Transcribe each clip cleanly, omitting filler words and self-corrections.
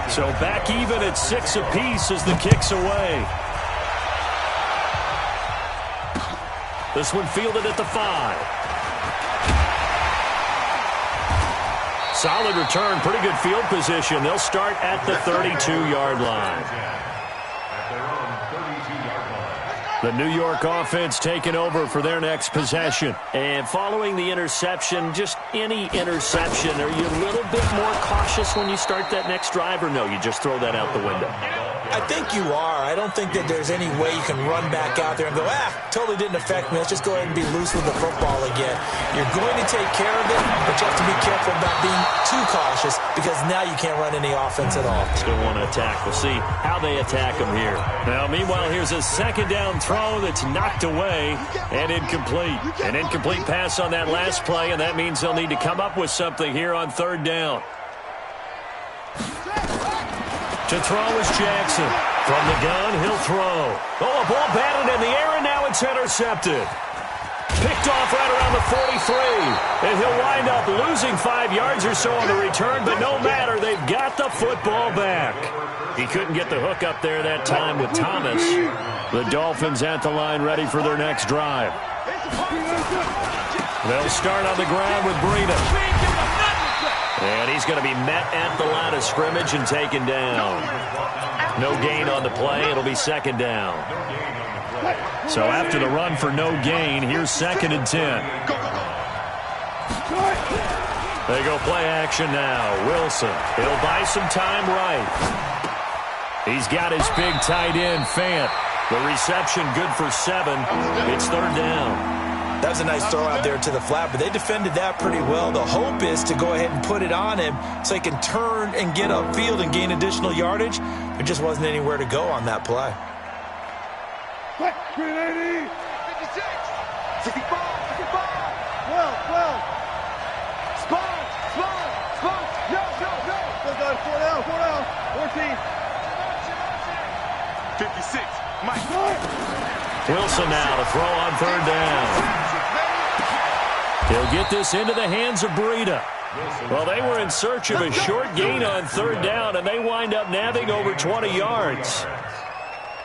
So back even at 6 apiece as the kick's away. This one fielded at the 5. Solid return, pretty good field position. They'll start at the 32-yard line. The New York offense taking over for their next possession. And following the interception, just any interception, are you a little bit more cautious when you start that next drive, or no, you just throw that out the window? I think you are. I don't think that there's any way you can run back out there and go, totally didn't affect me. Let's just go ahead and be loose with the football again. You're going to take care of it, but you have to be careful about being too cautious because now you can't run any offense at all. Still want to attack. We'll see how they attack them here. Now, meanwhile, here's a second down throw that's knocked away and incomplete. An incomplete pass on that last play, and that means they'll need to come up with something here on third down. To throw is Jackson. From the gun, he'll throw. Oh, a ball batted in the air, and now it's intercepted. Picked off right around the 43. And he'll wind up losing 5 yards or so on the return, but no matter, they've got the football back. He couldn't get the hook up there that time with Thomas. The Dolphins at the line ready for their next drive. They'll start on the ground with Breida. And he's going to be met at the line of scrimmage and taken down. No gain on the play. It'll be second down. So after the run for no gain, here's 2nd and 10. They go play action now. Wilson. He'll buy some time right. He's got his big tight end, Fant. The reception good for 7. It's third down. That was a nice throw out there to the flat, but they defended that pretty well. The hope is to go ahead and put it on him so he can turn and get upfield and gain additional yardage. There just wasn't anywhere to go on that play. 380. 56. 65. 65. 12. Spot. No. Still got 4 down. 14. 56. Mike. Wilson now to throw on third down. He'll get this into the hands of Breida. Well, they were in search of a short gain on third down, and they wind up nabbing over 20 yards.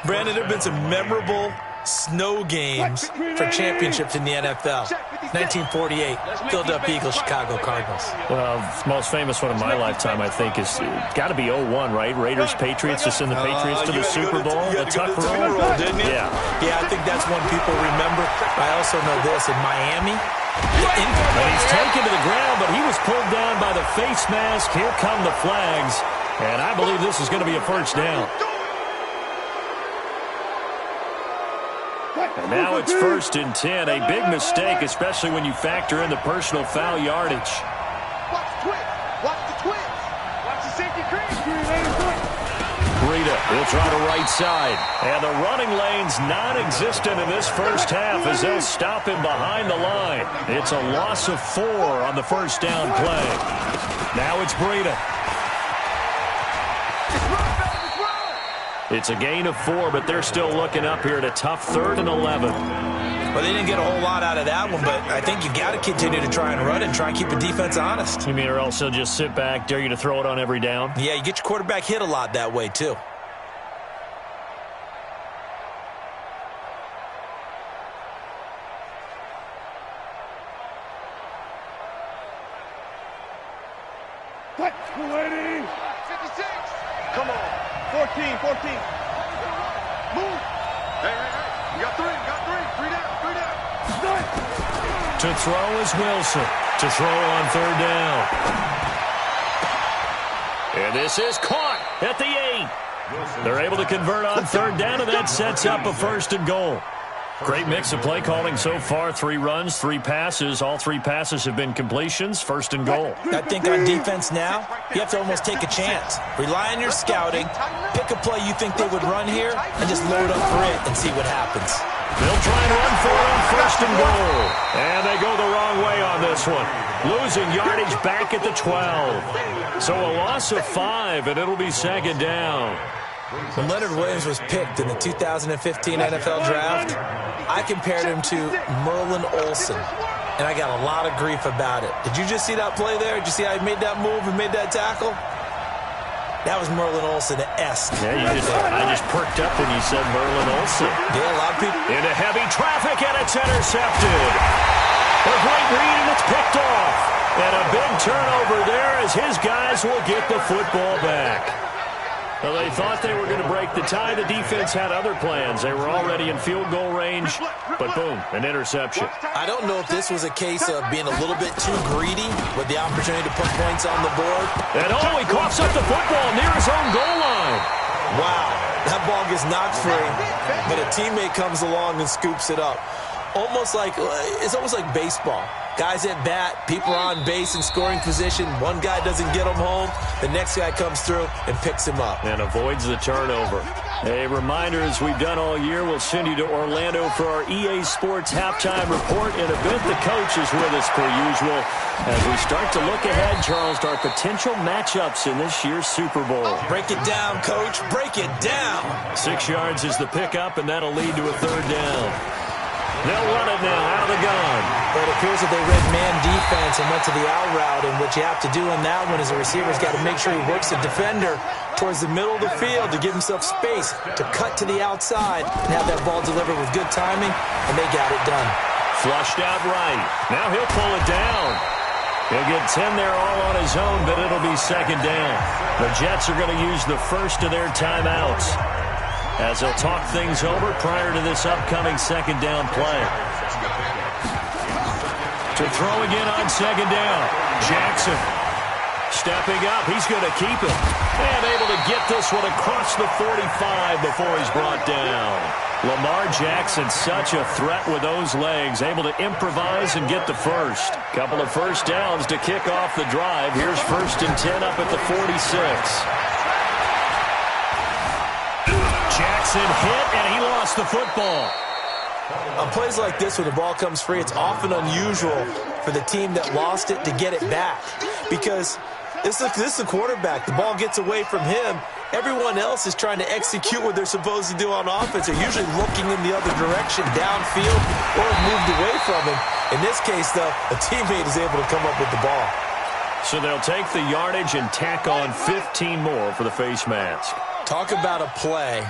Brandon, there have been some memorable snow games for championships in the NFL. 1948, Philadelphia Eagles, Chicago Cardinals. Well, the most famous one of my lifetime, I think, is got to be 01, right? Raiders-Patriots to send the Patriots to the Super Bowl. The tuck roll, didn't you? Yeah, I think that's one people remember. I also know this. In Miami, and he's taken to the ground, but he was pulled down by the face mask. Here come the flags, and I believe this is going to be a first down. And now it's 1st and 10. A big mistake, especially when you factor in the personal foul yardage. Watch the twins. Watch the safety crease. Breida, he'll try to right side. And the running lane's non-existent in this first half as they'll stop him behind the line. It's a loss of 4 on the first down play. Now it's Breida. It's a gain of 4, but they're still looking up here at a tough 3rd and 11. Well, they didn't get a whole lot out of that one, but I think you got to continue to try and run and try and keep the defense honest. You mean or else they'll just sit back, dare you to throw it on every down? Yeah, you get your quarterback hit a lot that way, too. Cut, 280. 56. Come on. 14. Move. Hey. You got 3. 3 down. To throw is Wilson. To throw on third down. And this is caught at the 8. They're able to convert on third down, and that sets up a 1st and goal. Great mix of play calling so far. 3 runs, 3 passes. All 3 passes have been completions. 1st and goal. I think on defense now, you have to almost take a chance. Rely on your scouting. Pick a play you think they would run here, and just load up for it and see what happens. They'll try and run for it on 1st and goal. And they go the wrong way on this one. Losing yardage back at the 12. So a loss of 5, and it'll be 2nd down. When Leonard Williams was picked in the 2015 NFL Draft, I compared him to Merlin Olsen, and I got a lot of grief about it. Did you just see that play there? Did you see how he made that move and made that tackle? That was Merlin Olsen-esque. Yeah, I just perked up when you said Merlin Olsen. Yeah, a lot of people. Into heavy traffic, and it's intercepted. A great read, and it's picked off. And a big turnover there as his guys will get the football back. Well, they thought they were going to break the tie. The defense had other plans. They were already in field goal range, but boom, an interception. I don't know if this was a case of being a little bit too greedy with the opportunity to put points on the board. And he coughs up the football near his own goal line. Wow, that ball gets knocked free, but a teammate comes along and scoops it up. It's almost like baseball. Guys at bat, people are on base in scoring position. One guy doesn't get him home. The next guy comes through and picks him up. And avoids the turnover. A reminder, as we've done all year, we'll send you to Orlando for our EA Sports halftime report. In a bit, the coach is with us per usual. As we start to look ahead, Charles, to our potential matchups in this year's Super Bowl. Break it down, Coach. Break it down. 6 yards is the pickup, and that'll lead to a third down. They'll run it now out of the gun. But it appears that they read man defense and went to the out route. And what you have to do in that one is the receiver's got to make sure he works the defender towards the middle of the field to give himself space to cut to the outside and have that ball delivered with good timing, and they got it done. Flushed out right. Now he'll pull it down. He'll get 10 there all on his own, but it'll be second down. The Jets are going to use the first of their timeouts as they'll talk things over prior to this upcoming second down play. To throw again on second down. Jackson stepping up. He's going to keep it. And able to get this one across the 45 before he's brought down. Lamar Jackson, such a threat with those legs. Able to improvise and get the first. Couple of first downs to kick off the drive. Here's 1st and 10 up at the 46. Jackson hit, and he lost the football. On plays like this where the ball comes free, it's often unusual for the team that lost it to get it back. Because this is the quarterback. The ball gets away from him. Everyone else is trying to execute what they're supposed to do on offense. They're usually looking in the other direction, downfield, or moved away from him. In this case, though, a teammate is able to come up with the ball. So they'll take the yardage and tack on 15 more for the face mask. Talk about a play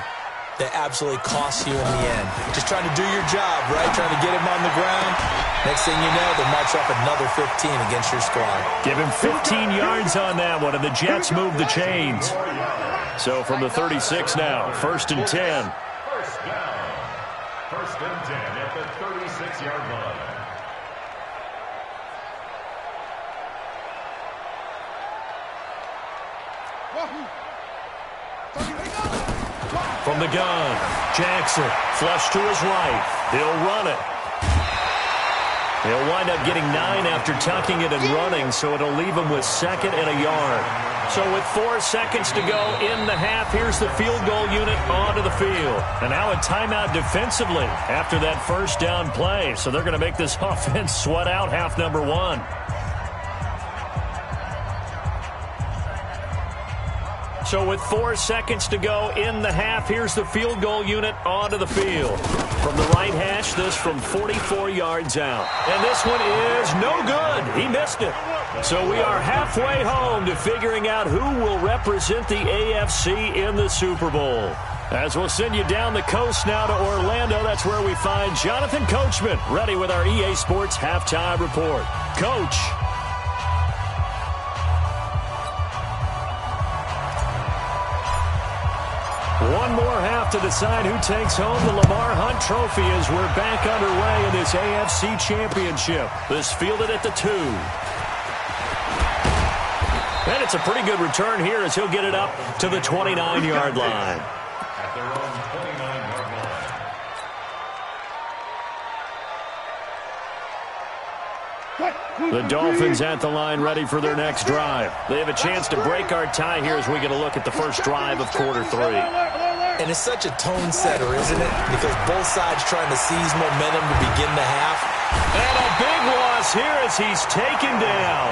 that absolutely costs you in the end. Just trying to do your job, right? Trying to get him on the ground. Next thing you know, they march up another 15 against your squad. Give him 15 yards on that one, and the Jets move the chains. So from the 36 now, 1st and 10. First down. 1st and 10 at the 36-yard line. From the gun, Jackson, flush to his right. He'll run it. He'll wind up getting 9 after tucking it and running, so it'll leave him with 2nd and a yard. So with 4 seconds to go in the half, here's the field goal unit onto the field. And now a timeout defensively after that first down play. So they're going to make this offense sweat out half number 1. So with 4 seconds to go in the half, here's the field goal unit onto the field. From the right hash, this from 44 yards out. And this one is no good. He missed it. So we are halfway home to figuring out who will represent the AFC in the Super Bowl. As we'll send you down the coast now to Orlando, that's where we find Jonathan Coachman, ready with our EA Sports halftime report. Coach. One more half to decide who takes home the Lamar Hunt Trophy as we're back underway in this AFC Championship. This fielded at the 2. And it's a pretty good return here as he'll get it up to the 29-yard line. At their own 29-yard line. The Dolphins at the line ready for their next drive. They have a chance to break our tie here as we get a look at the first drive of quarter 3. And it's such a tone setter, isn't it? Because both sides trying to seize momentum to begin the half. And a big loss here as he's taken down.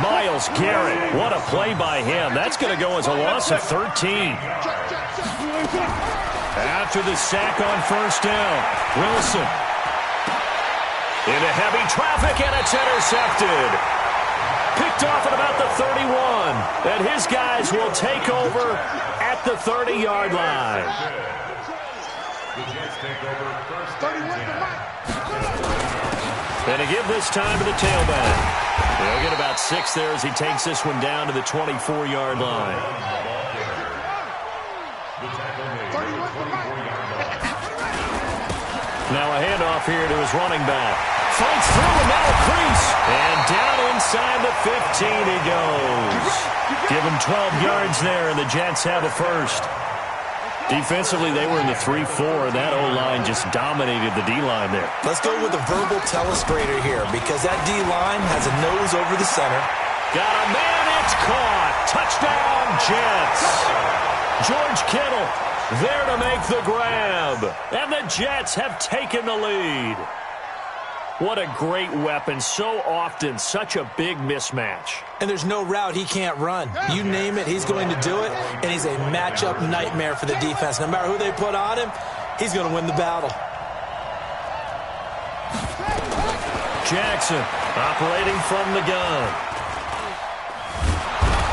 Myles Garrett, what a play by him. That's going to go as a loss of 13. After the sack on first down, Wilson. Into heavy traffic, and it's intercepted. Picked off at about the 31. And his guys will take over at the 30-yard line. And to give this time to the tailback. They'll get about 6 there as he takes this one down to the 24-yard line. Now a handoff here to his running back. Fights through and now a crease. And down inside the 15 he goes. Give him 12 yards there, and the Jets have a first. Defensively, they were in the 3-4, and that O-line just dominated the D-line there. Let's go with a verbal telestrator here, because that D-line has a nose over the center. Got a man, it's caught. Touchdown, Jets. George Kittle there to make the grab. And the Jets have taken the lead. What a great weapon. So often, such a big mismatch. And there's no route he can't run. You name it, he's going to do it, and he's a matchup nightmare for the defense. No matter who they put on him, he's going to win the battle. Jackson operating from the gun.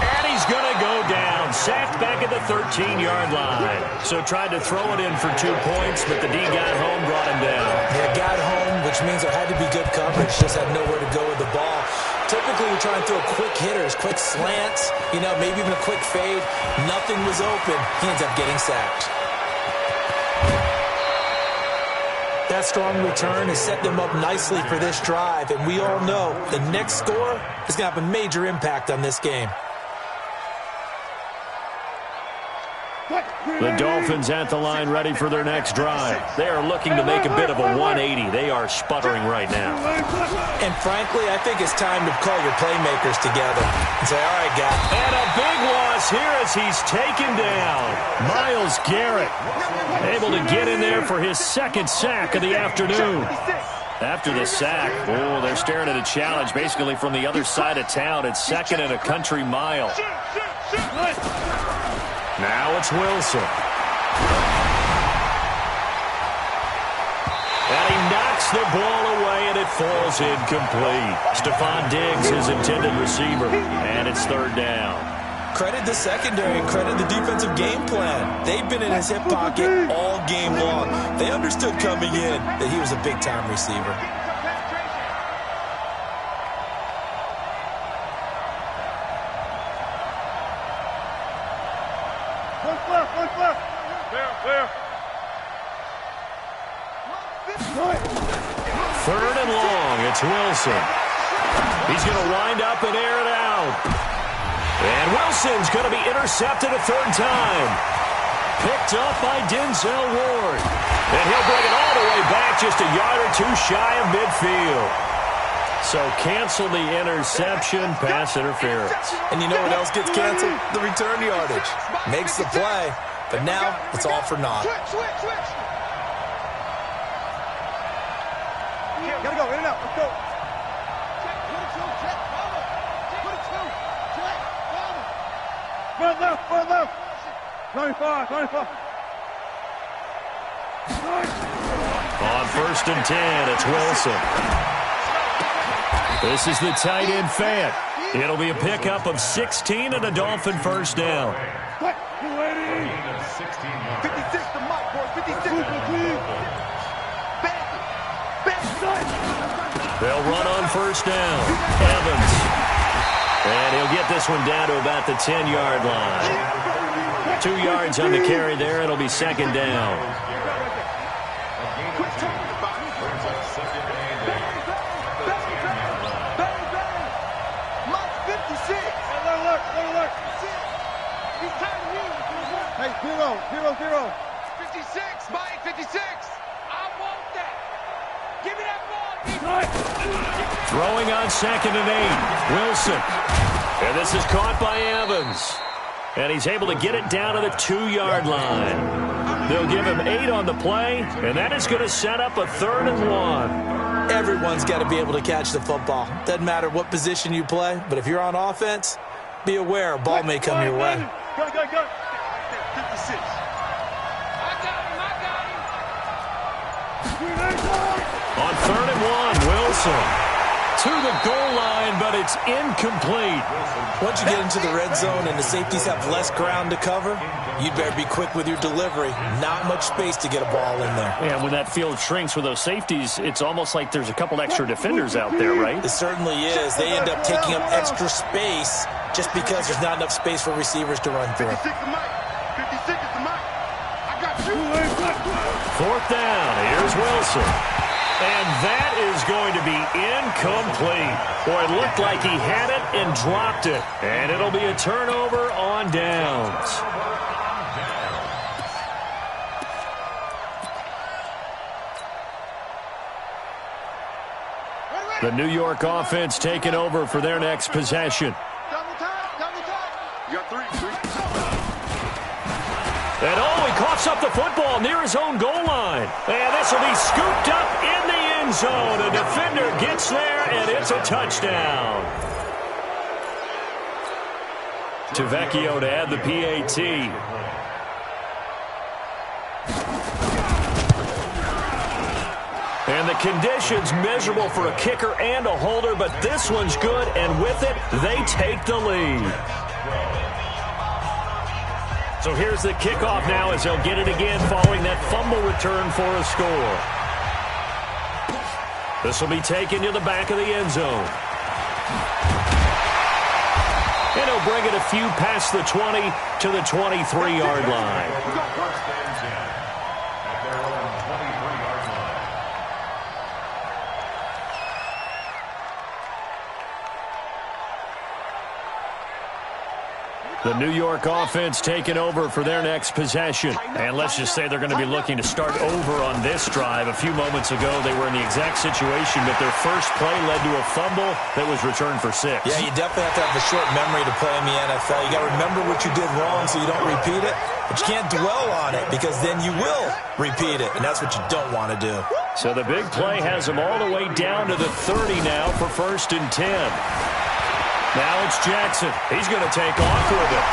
And he's going to go down. Sacked back at the 13-yard line. So tried to throw it in for 2 points, but the D got home, brought him down. Yeah, got home, which means there had to be good coverage. Just had nowhere to go with the ball. Typically, we try and throw quick hitters, quick slants, maybe even a quick fade. Nothing was open. He ends up getting sacked. That strong return has set them up nicely for this drive, and we all know the next score is going to have a major impact on this game. The Dolphins at the line ready for their next drive. They are looking to make a bit of a 180. They are sputtering right now. And frankly, I think it's time to call your playmakers together and say, all right, guys. And a big loss here as he's taken down. Myles Garrett able to get in there for his second sack of the afternoon. After the sack, they're staring at a challenge basically from the other side of town. It's second and a country mile. Now it's Wilson. And he knocks the ball away, and it falls incomplete. Stephon Diggs, his intended receiver, and it's third down. Credit the secondary, credit the defensive game plan. They've been in his hip pocket all game long. They understood coming in that he was a big-time receiver. Third and long, it's Wilson. He's going to wind up and air it out. And Wilson's going to be intercepted a third time. Picked up by Denzel Ward. And he'll bring it all the way back just a yard or two shy of midfield. So cancel the interception, pass interference. And you know what else gets canceled? The return yardage. Makes the play, but now it's all for naught. Gotta go, in and out, let's go. Front left. 95. On first and 10, it's Wilson. This is the tight end Fant. It'll be a pickup of 16 and a Dolphin first down. 56 to Mike, boy, 56. They'll run on first down. Evans. And he'll get this one down to about the 10-yard line. 2 yards on the carry there. It'll be second down. Hey, 0. 56, Mike, 56. I want that. Give me that ball. Throwing on second and 8. Wilson. And this is caught by Evans. And he's able to get it down to the 2-yard line. They'll give him 8 on the play, and that is going to set up a 3rd and 1. Everyone's got to be able to catch the football. Doesn't matter what position you play, but if you're on offense, be aware a ball may come your way. Go. 56. On 3rd and 1, Wilson. to the goal line, but it's incomplete. Once you get into the red zone and the safeties have less ground to cover, you'd better be quick with your delivery. Not much space to get a ball in there. And when that field shrinks with those safeties, it's almost like there's a couple extra defenders out there, right? It certainly is. They end up taking up extra space just because there's not enough space for receivers to run through. 56 the mic. 56 is the mic. I got you. Fourth down. Here's Wilson. And that is going to be incomplete. Boy, it looked like he had it and dropped it. And it'll be a turnover on downs. The New York offense taking over for their next possession. Double time. You got three. And he coughs up the football near his own goal line. And this will be scooped up in the end zone. A defender gets there, and it's a touchdown. Vecchio to add the PAT. And the conditions miserable for a kicker and a holder, but this one's good, and with it, they take the lead. So here's the kickoff now as they'll get it again following that fumble return for a score. This will be taken to the back of the end zone. And he'll bring it a few past the 20 to the 23-yard line. The New York offense taking over for their next possession. And let's just say they're going to be looking to start over on this drive. A few moments ago, they were in the exact situation, but their first play led to a fumble that was returned for 6. Yeah, you definitely have to have a short memory to play in the NFL. You got to remember what you did wrong so you don't repeat it. But you can't dwell on it because then you will repeat it, and that's what you don't want to do. So the big play has them all the way down to the 30 now for 1st and 10. Now it's Jackson. He's going to take off with it.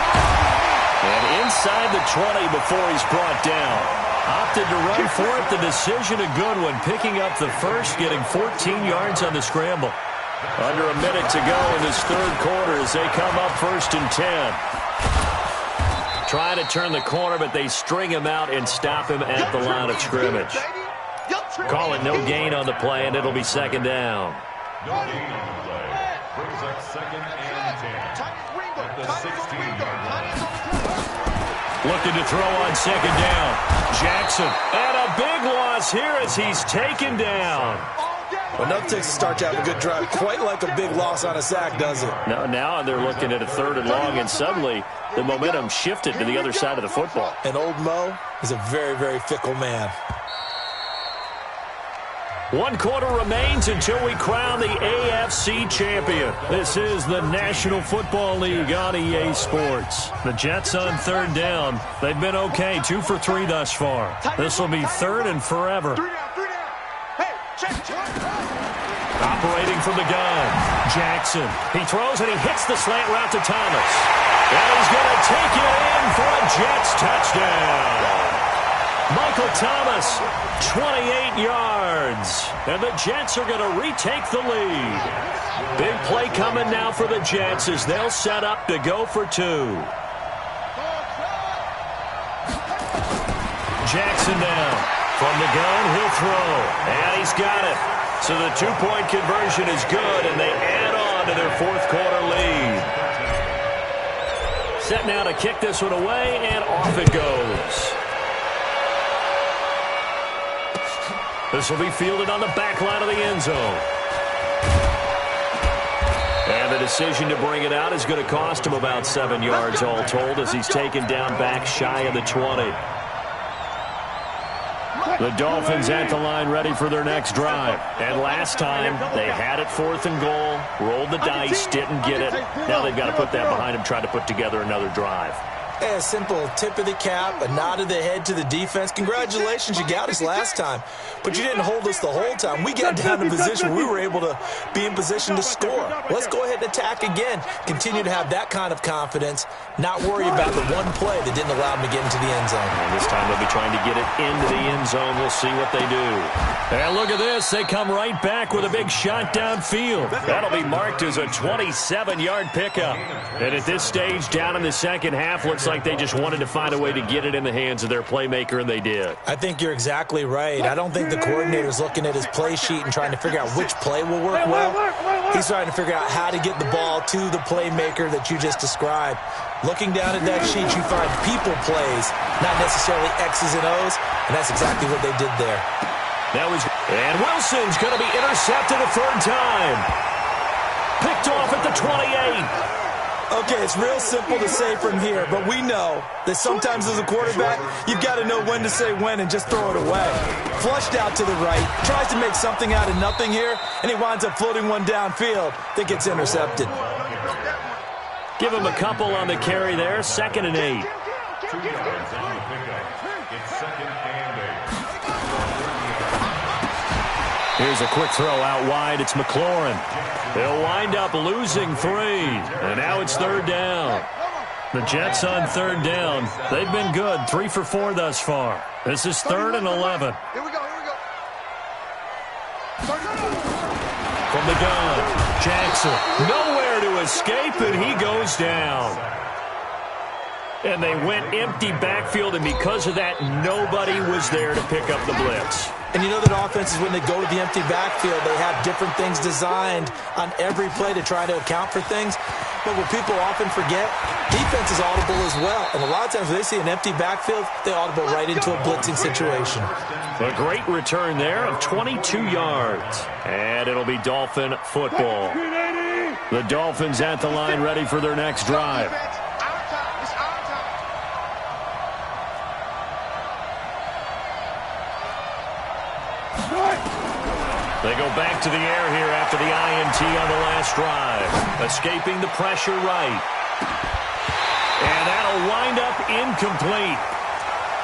And inside the 20 before he's brought down. Opted to run for it. The decision a good one. Picking up the first, getting 14 yards on the scramble. Under a minute to go in this third quarter as they come up 1st and 10. Trying to turn the corner, but they string him out and stop him at the line of scrimmage. Call it no gain on the play, and it'll be 2nd down. Brings up 2nd and 10 at the 16-yard line. Looking to throw on 2nd down. Jackson. And a big loss here as he's taken down. Well, nothing takes a start to have a good drive. Quite like a big loss on a sack, does it? No, now they're looking at a 3rd and long, and suddenly the momentum shifted to the other side of the football. And old Mo is a very, very fickle man. 1 quarter remains until we crown the AFC champion. This is the National Football League on EA Sports. The Jets on 3rd down. They've been okay, 2 for 3 thus far. This will be 3rd and forever. 3 down. Hey, check. Operating from the gun, Jackson. He throws and he hits the slant route to Thomas. And he's going to take it in for a Jets touchdown. Michael Thomas, 28 yards. And the Jets are going to retake the lead. Big play coming now for the Jets as they'll set up to go for 2. Jackson down. From the gun, he'll throw. And he's got it. So the 2-point conversion is good, and they add on to their 4th quarter lead. Set now to kick this one away, and off it goes. This will be fielded on the back line of the end zone. And the decision to bring it out is going to cost him about 7 yards all told as he's taken down back shy of the 20. The Dolphins at the line ready for their next drive. And last time, they had it 4th and goal, rolled the dice, didn't get it. Now they've got to put that behind them, try to put together another drive. A simple tip of the cap, a nod of the head to the defense. Congratulations, you got us last time. But you didn't hold us the whole time. We got down in position where we were able to be in position to score. Let's go ahead and attack again. Continue to have that kind of confidence, not worry about the one play that didn't allow them to get into the end zone. And this time they'll be trying to get it into the end zone. We'll see what they do. And look at this. They come right back with a big shot downfield. That'll be marked as a 27-yard pickup. And at this stage, down in the second half, looks like they just wanted to find a way to get it in the hands of their playmaker, and they did. I think you're exactly right. I don't think the coordinator's looking at his play sheet and trying to figure out which play will work well. He's trying to figure out how to get the ball to the playmaker that you just described. Looking down at that sheet, you find people plays, not necessarily X's and O's, and that's exactly what they did there. And Wilson's going to be intercepted a third time. Picked off at the 28. Okay, it's real simple to say from here, but we know that sometimes as a quarterback, you've got to know when to say when and just throw it away. Flushed out to the right, tries to make something out of nothing here, and he winds up floating one downfield that gets intercepted. Give him a couple on the carry there, 2nd and 8. 2 yards on the pickup. It's 2nd and 8. Here's a quick throw out wide. It's McLaurin. They'll wind up losing 3. And now it's 3rd down. The Jets on 3rd down. They've been good. 3 for 4 thus far. This is 3rd and 11. Here we go. From the gun, Jackson. Nowhere to escape, and he goes down. And they went empty backfield, and because of that, nobody was there to pick up the blitz. And you know that offenses, when they go to the empty backfield, they have different things designed on every play to try to account for things. But what people often forget, defense is audible as well. And a lot of times when they see an empty backfield, they audible right into a blitzing situation. A great return there of 22 yards. And it'll be Dolphin football. The Dolphins at the line ready for their next drive. They go back to the air here after the INT on the last drive. Escaping the pressure right. And that'll wind up incomplete.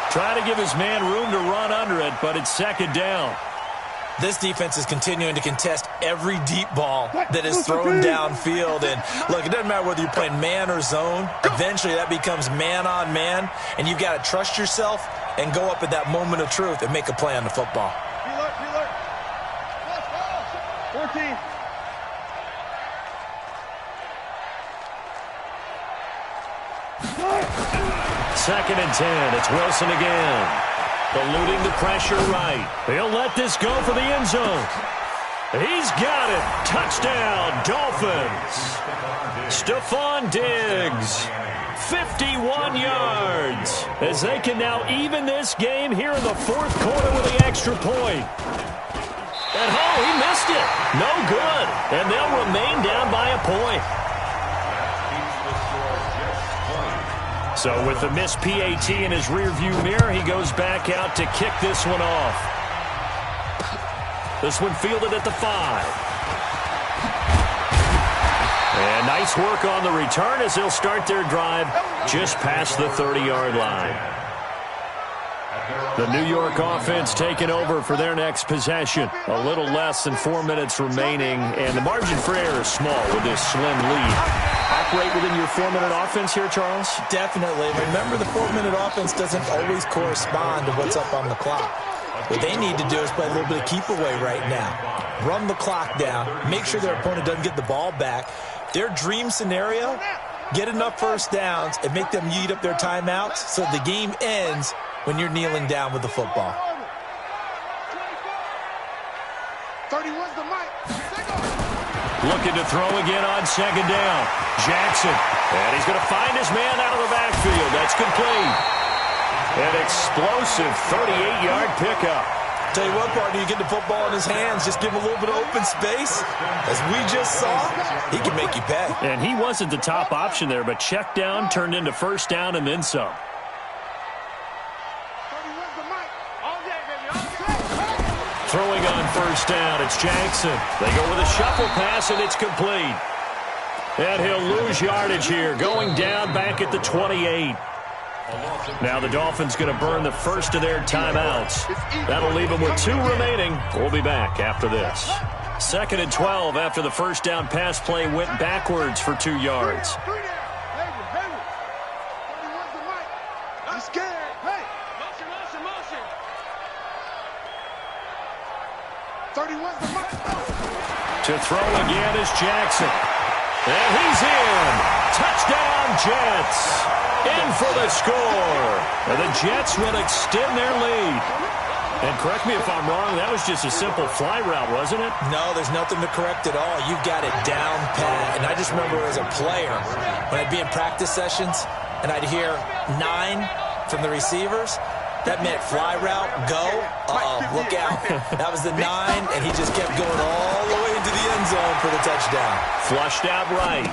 Try to give his man room to run under it, but it's 2nd down. This defense is continuing to contest every deep ball that is thrown downfield. And, look, it doesn't matter whether you're playing man or zone. Eventually that becomes man on man, and you've got to trust yourself and go up at that moment of truth and make a play on the football. 14. Second and 10. It's Wilson again. Eluding the pressure right. He'll let this go for the end zone. He's got it. Touchdown, Dolphins. Stephon Diggs. 51 yards. As they can now even this game here in the 4th quarter with the extra point. And he missed it. No good. And they'll remain down by a point. So with the missed PAT in his rearview mirror, he goes back out to kick this one off. This one fielded at the 5. And nice work on the return as they'll start their drive just past the 30-yard line. The New York offense taking over for their next possession. A little less than 4 minutes remaining, and the margin for error is small with this slim lead. Operate within your 4-minute offense here, Charles? Definitely. Remember, the 4-minute offense doesn't always correspond to what's up on the clock. What they need to do is play a little bit of keep away right now. Run the clock down. Make sure their opponent doesn't get the ball back. Their dream scenario, get enough first downs and make them eat up their timeouts so the game ends when you're kneeling down with the football. 31's the mic. Looking to throw again on 2nd down. Jackson. And he's going to find his man out of the backfield. That's complete. An explosive 38-yard pickup. Tell you what, partner, you get the football in his hands, just give him a little bit of open space. As we just saw, he can make you pay. And he wasn't the top option there, but check down turned into 1st down and then some. Throwing on 1st down, it's Jackson. They go with a shuffle pass, and it's complete. And he'll lose yardage here, going down back at the 28. Now the Dolphins going to burn the first of their timeouts. That'll leave them with 2 remaining. We'll be back after this. 2nd and 12 after the first down pass play went backwards for 2 yards. To throw again is Jackson. And he's in. Touchdown, Jets. In for the score. And the Jets will extend their lead. And correct me if I'm wrong, that was just a simple fly route, wasn't it? No, there's nothing to correct at all. You've got it down pat. And I just remember as a player, when I'd be in practice sessions, and I'd hear 9 from the receivers, that meant fly route, go, look out. That was the 9, and he just kept going all the way into the end zone for the touchdown. Flushed out right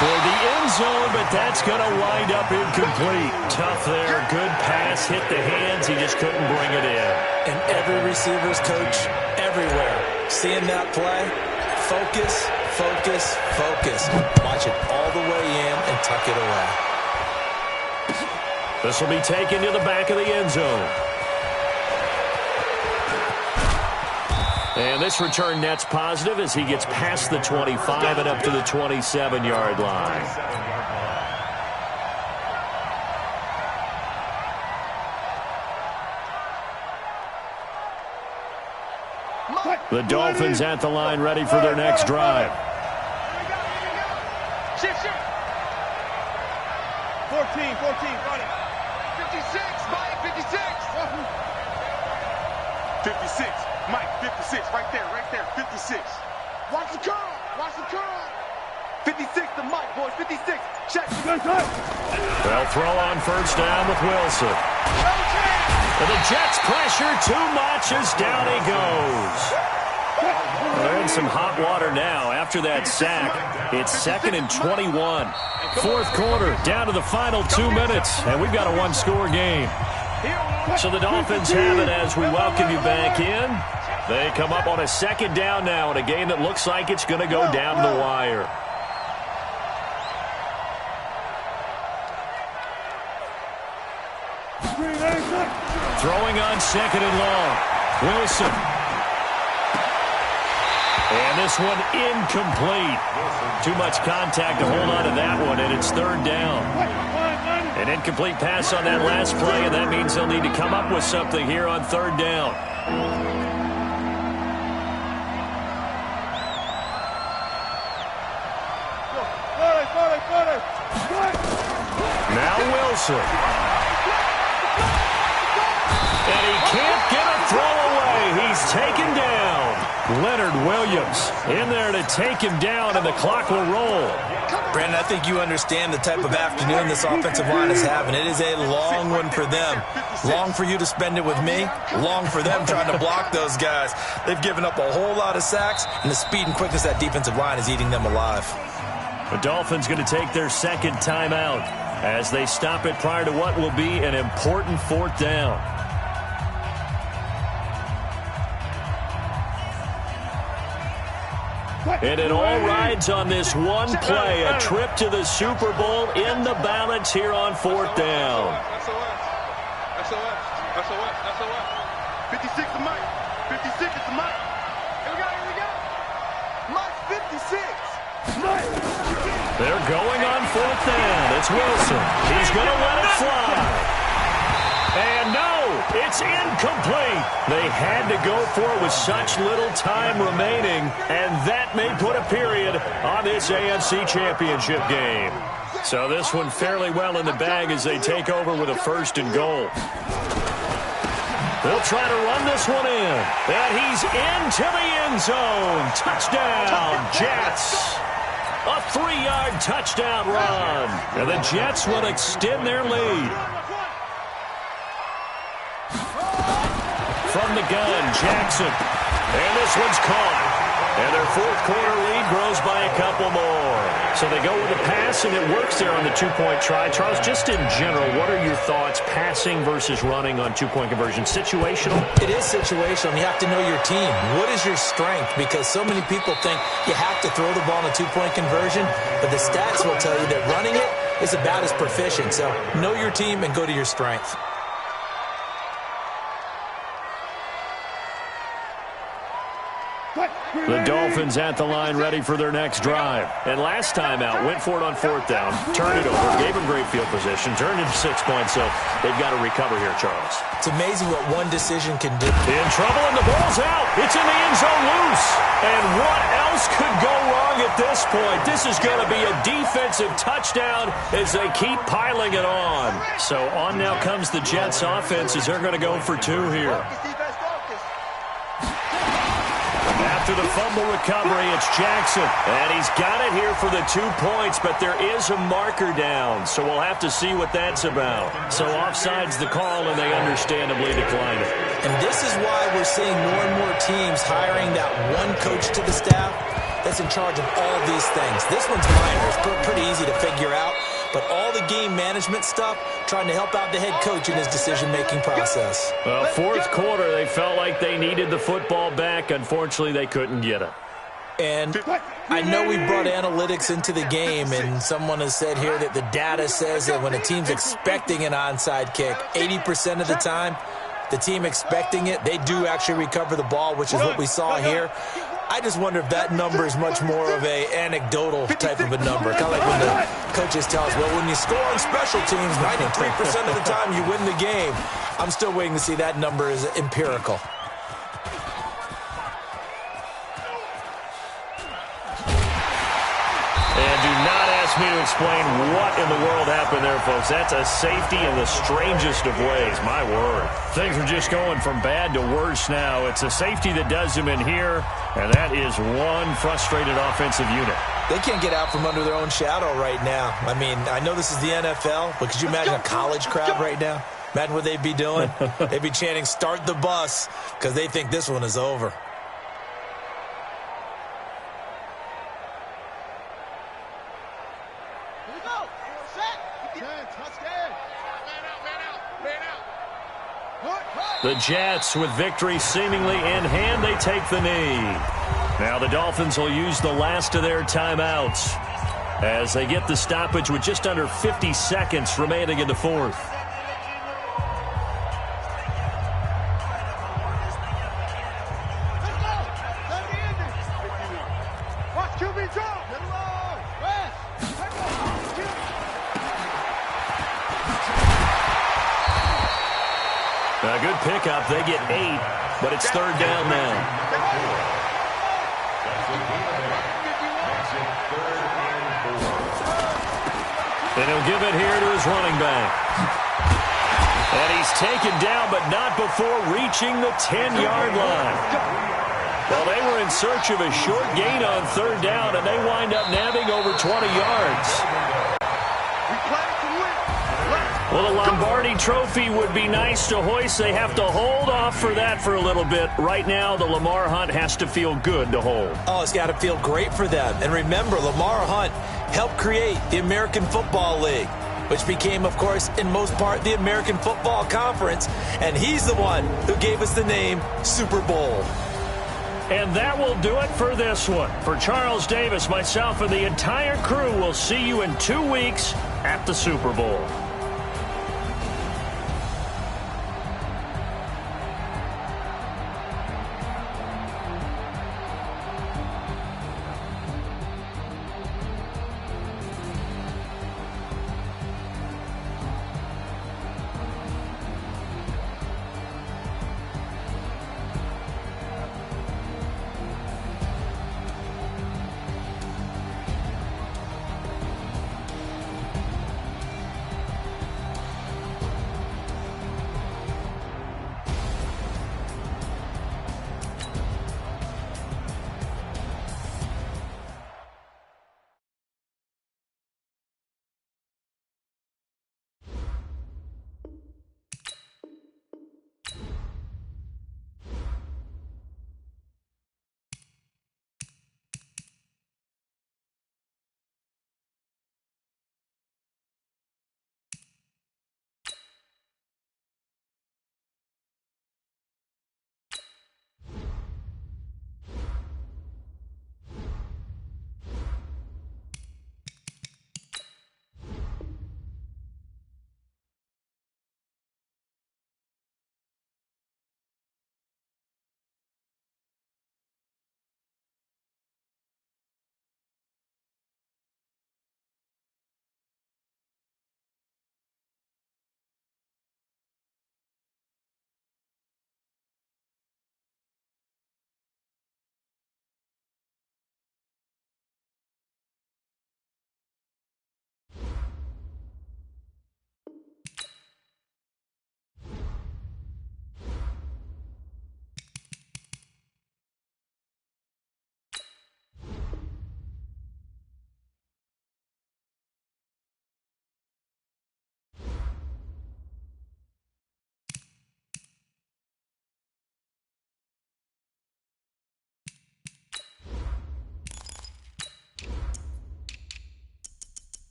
toward the end zone, but that's going to wind up incomplete. Tough there. Good pass. Hit the hands. He just couldn't bring it in. And every receiver's coach everywhere, seeing that play, focus, focus, focus. Watch it all the way in and tuck it away. This will be taken to the back of the end zone. And this return net's positive as he gets past the 25 and up to the 27-yard line. The Dolphins at the line ready for their next drive. 14, run it. 56, Mike, 56. 56, Mike, 56, right there, 56. Watch the curl. 56 to Mike, boys, 56. Check. They'll throw on first down with Wilson. And the Jets pressure too much as down he goes. They're in some hot water now after that sack. It's 2nd and 21. 4th quarter, down to the final 2 minutes, and we've got a 1-score game. So the Dolphins have it as we welcome you back in. They come up on a 2nd down now in a game that looks like it's going to go down to the wire. Throwing on 2nd and long. Wilson. And this one incomplete. Too much contact to hold on to that one, and it's 3rd down. An incomplete pass on that last play, and that means they'll need to come up with something here on 3rd down. Now Wilson. And he can't get a throw away. He's taken down. Leonard Williams in there to take him down, and the clock will roll. Brandon, I think you understand the type of afternoon this offensive line is having. It is a long one for them. Long for you to spend it with me. Long for them trying to block those guys. They've given up a whole lot of sacks, and the speed and quickness of that defensive line is eating them alive. The Dolphins going to take their 2nd timeout as they stop it prior to what will be an important 4th down. And it all rides on this one play, a trip to the Super Bowl in the balance here on 4th down. SOS. 56 to Mike. 56 to Mike. Here we go. Mike, 56. Mike. They're going on 4th down. It's Wilson. He's going to let it fly. And no, it's incomplete. They had to go for it with such little time remaining, and that may put a period on this AFC Championship game. So this one fairly well in the bag as they take over with a 1st and goal. They'll try to run this one in, and he's into the end zone. Touchdown, Jets. A 3-yard touchdown run, and the Jets will extend their lead. From the gun, Jackson. And this one's caught. And their 4th quarter lead grows by a couple more. So they go with a pass, and it works there on the 2-point try. Charles, just in general, what are your thoughts passing versus running on 2-point conversion? Situational? It is situational. You have to know your team. What is your strength? Because so many people think you have to throw the ball in a 2-point conversion, but the stats will tell you that running it is about as proficient. So know your team and go to your strength. The Dolphins at the line ready for their next drive. And last time out, went for it on 4th down, turned it over, gave them great field position, turned into 6 points, so they've got to recover here, Charles. It's amazing what one decision can do. In trouble, and the ball's out. It's in the end zone loose. And what else could go wrong at this point? This is going to be a defensive touchdown as they keep piling it on. So on now comes the Jets offense as they're going to go for 2 here. After the fumble recovery, it's Jackson. And he's got it here for the 2 points, but there is a marker down, so we'll have to see what that's about. So offside's the call, and they understandably decline it. And this is why we're seeing more and more teams hiring that one coach to the staff that's in charge of all these things. This one's minor. It's pretty easy to figure out. But all the game management stuff, trying to help out the head coach in his decision-making process. Well, 4th quarter, they felt like they needed the football back. Unfortunately, they couldn't get it. And I know we brought analytics into the game, and someone has said here that the data says that when a team's expecting an onside kick, 80% of the time, the team expecting it, they do actually recover the ball, which is what we saw here. I just wonder if that number is much more of a anecdotal type of a number. Kind of like when the coaches tell us, well, when you score on special teams, 93% of the time you win the game. I'm still waiting to see that number is empirical. And do not ask me to explain what in the world happened there, folks. That's a safety in the strangest of ways. My word. Things are just going from bad to worse now. It's a safety that does him in here, and that is one frustrated offensive unit. They can't get out from under their own shadow right now. I mean, I know this is the NFL, but could you imagine a college crowd right now? Imagine what they'd be doing. They'd be chanting, "Start the bus," because they think this one is over. The Jets, with victory seemingly in hand, they take the knee. Now the Dolphins will use the last of their timeouts as they get the stoppage with just under 50 seconds remaining in the 4th. A good pickup. They get 8, but it's 3rd down now. And he'll give it here to his running back. And he's taken down, but not before reaching the 10-yard line. Well, they were in search of a short gain on 3rd down, and they wind up nabbing over 20 yards. Well, the Lombardi Trophy would be nice to hoist. They have to hold off for that for a little bit. Right now, the Lamar Hunt has to feel good to hold. Oh, it's got to feel great for them. And remember, Lamar Hunt helped create the American Football League, which became, of course, in most part, the American Football Conference. And he's the one who gave us the name Super Bowl. And that will do it for this one. For Charles Davis, myself, and the entire crew, we'll see you in 2 weeks at the Super Bowl.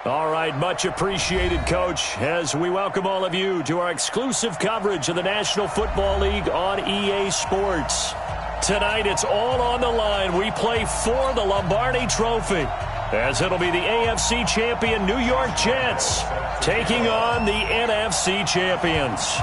All right, much appreciated, Coach, as we welcome all of you to our exclusive coverage of the National Football League on EA Sports. Tonight, it's all on the line. We play for the Lombardi Trophy, as it'll be the AFC champion New York Jets taking on the NFC champions.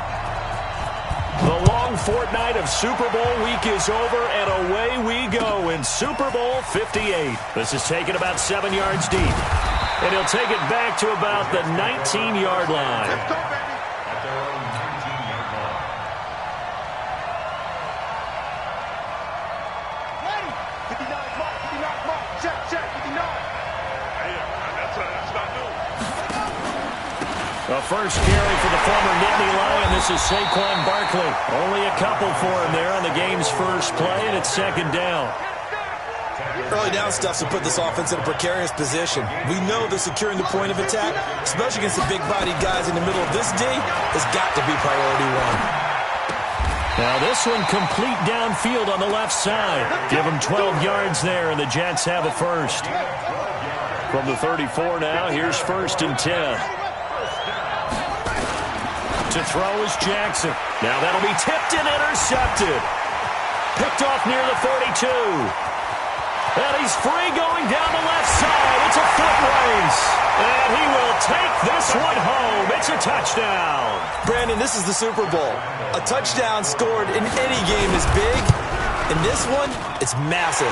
The long fortnight of Super Bowl week is over, and away we go in Super Bowl 58. This is taken about 7 yards deep, and he'll take it back to about the 19-yard line. Let's go, baby. At their own 19-yard line. Ready. 59 mark, 59 mark. Check, 59. Hey, that's what I do. A first carry for the former Nittany Lion. This is Saquon Barkley. Only a couple for him there on the game's first play, and it's second down. Early down stuff to put this offense in a precarious position. We know that securing the point of attack, especially against the big-bodied guys in the middle of this D, has got to be priority one. Now this one complete downfield on the left side. Give him 12 yards there, and the Jets have a first. From the 34 now, here's 1st and 10. To throw is Jackson. Now that'll be tipped and intercepted. Picked off near the 42. And he's free going down the left side. It's a foot race. And he will take this one home. It's a touchdown. Brandon, this is the Super Bowl. A touchdown scored in any game is big. In this one, it's massive.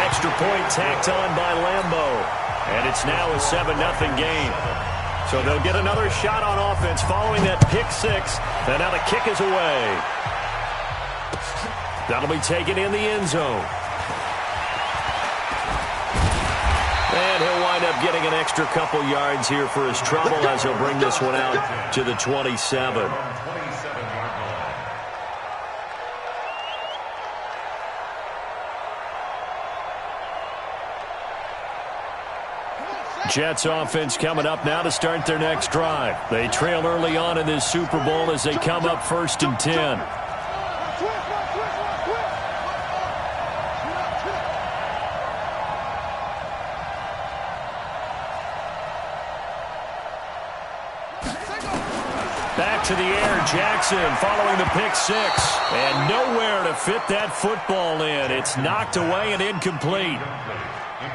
Extra point tacked on by Lambo. And it's now a 7-0 game. So they'll get another shot on offense following that pick six. And now the kick is away. That'll be taken in the end zone. And he'll wind up getting an extra couple yards here for his trouble as he'll bring this one out to the 27. Jets offense coming up now to start their next drive. They trail early on in this Super Bowl as they come up 1st and 10. Back to the air, Jackson following the pick six. And nowhere to fit that football in. It's knocked away and incomplete.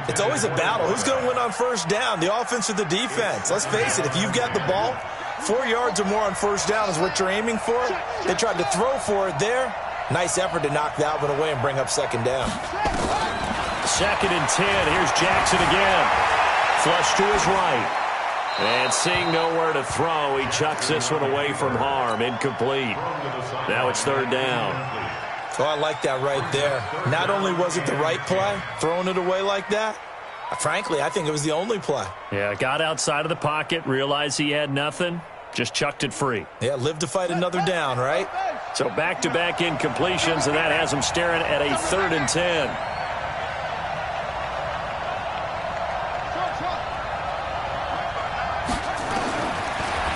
It's always a battle. Who's going to win on first down, the offense or the defense? Let's face it, if you've got the ball, 4 yards or more on first down is what you're aiming for. They tried to throw for it there. Nice effort to knock that one away and bring up second down. 2nd and 10. Here's Jackson again. Flush to his right. And seeing nowhere to throw, he chucks this one away from harm. Incomplete. Now it's 3rd down. Oh, I like that right there. Not only was it the right play, throwing it away like that, frankly, I think it was the only play. Yeah, got outside of the pocket, realized he had nothing, just chucked it free. Yeah, live to fight another down, right? So back-to-back incompletions, and that has him staring at a 3rd and 10.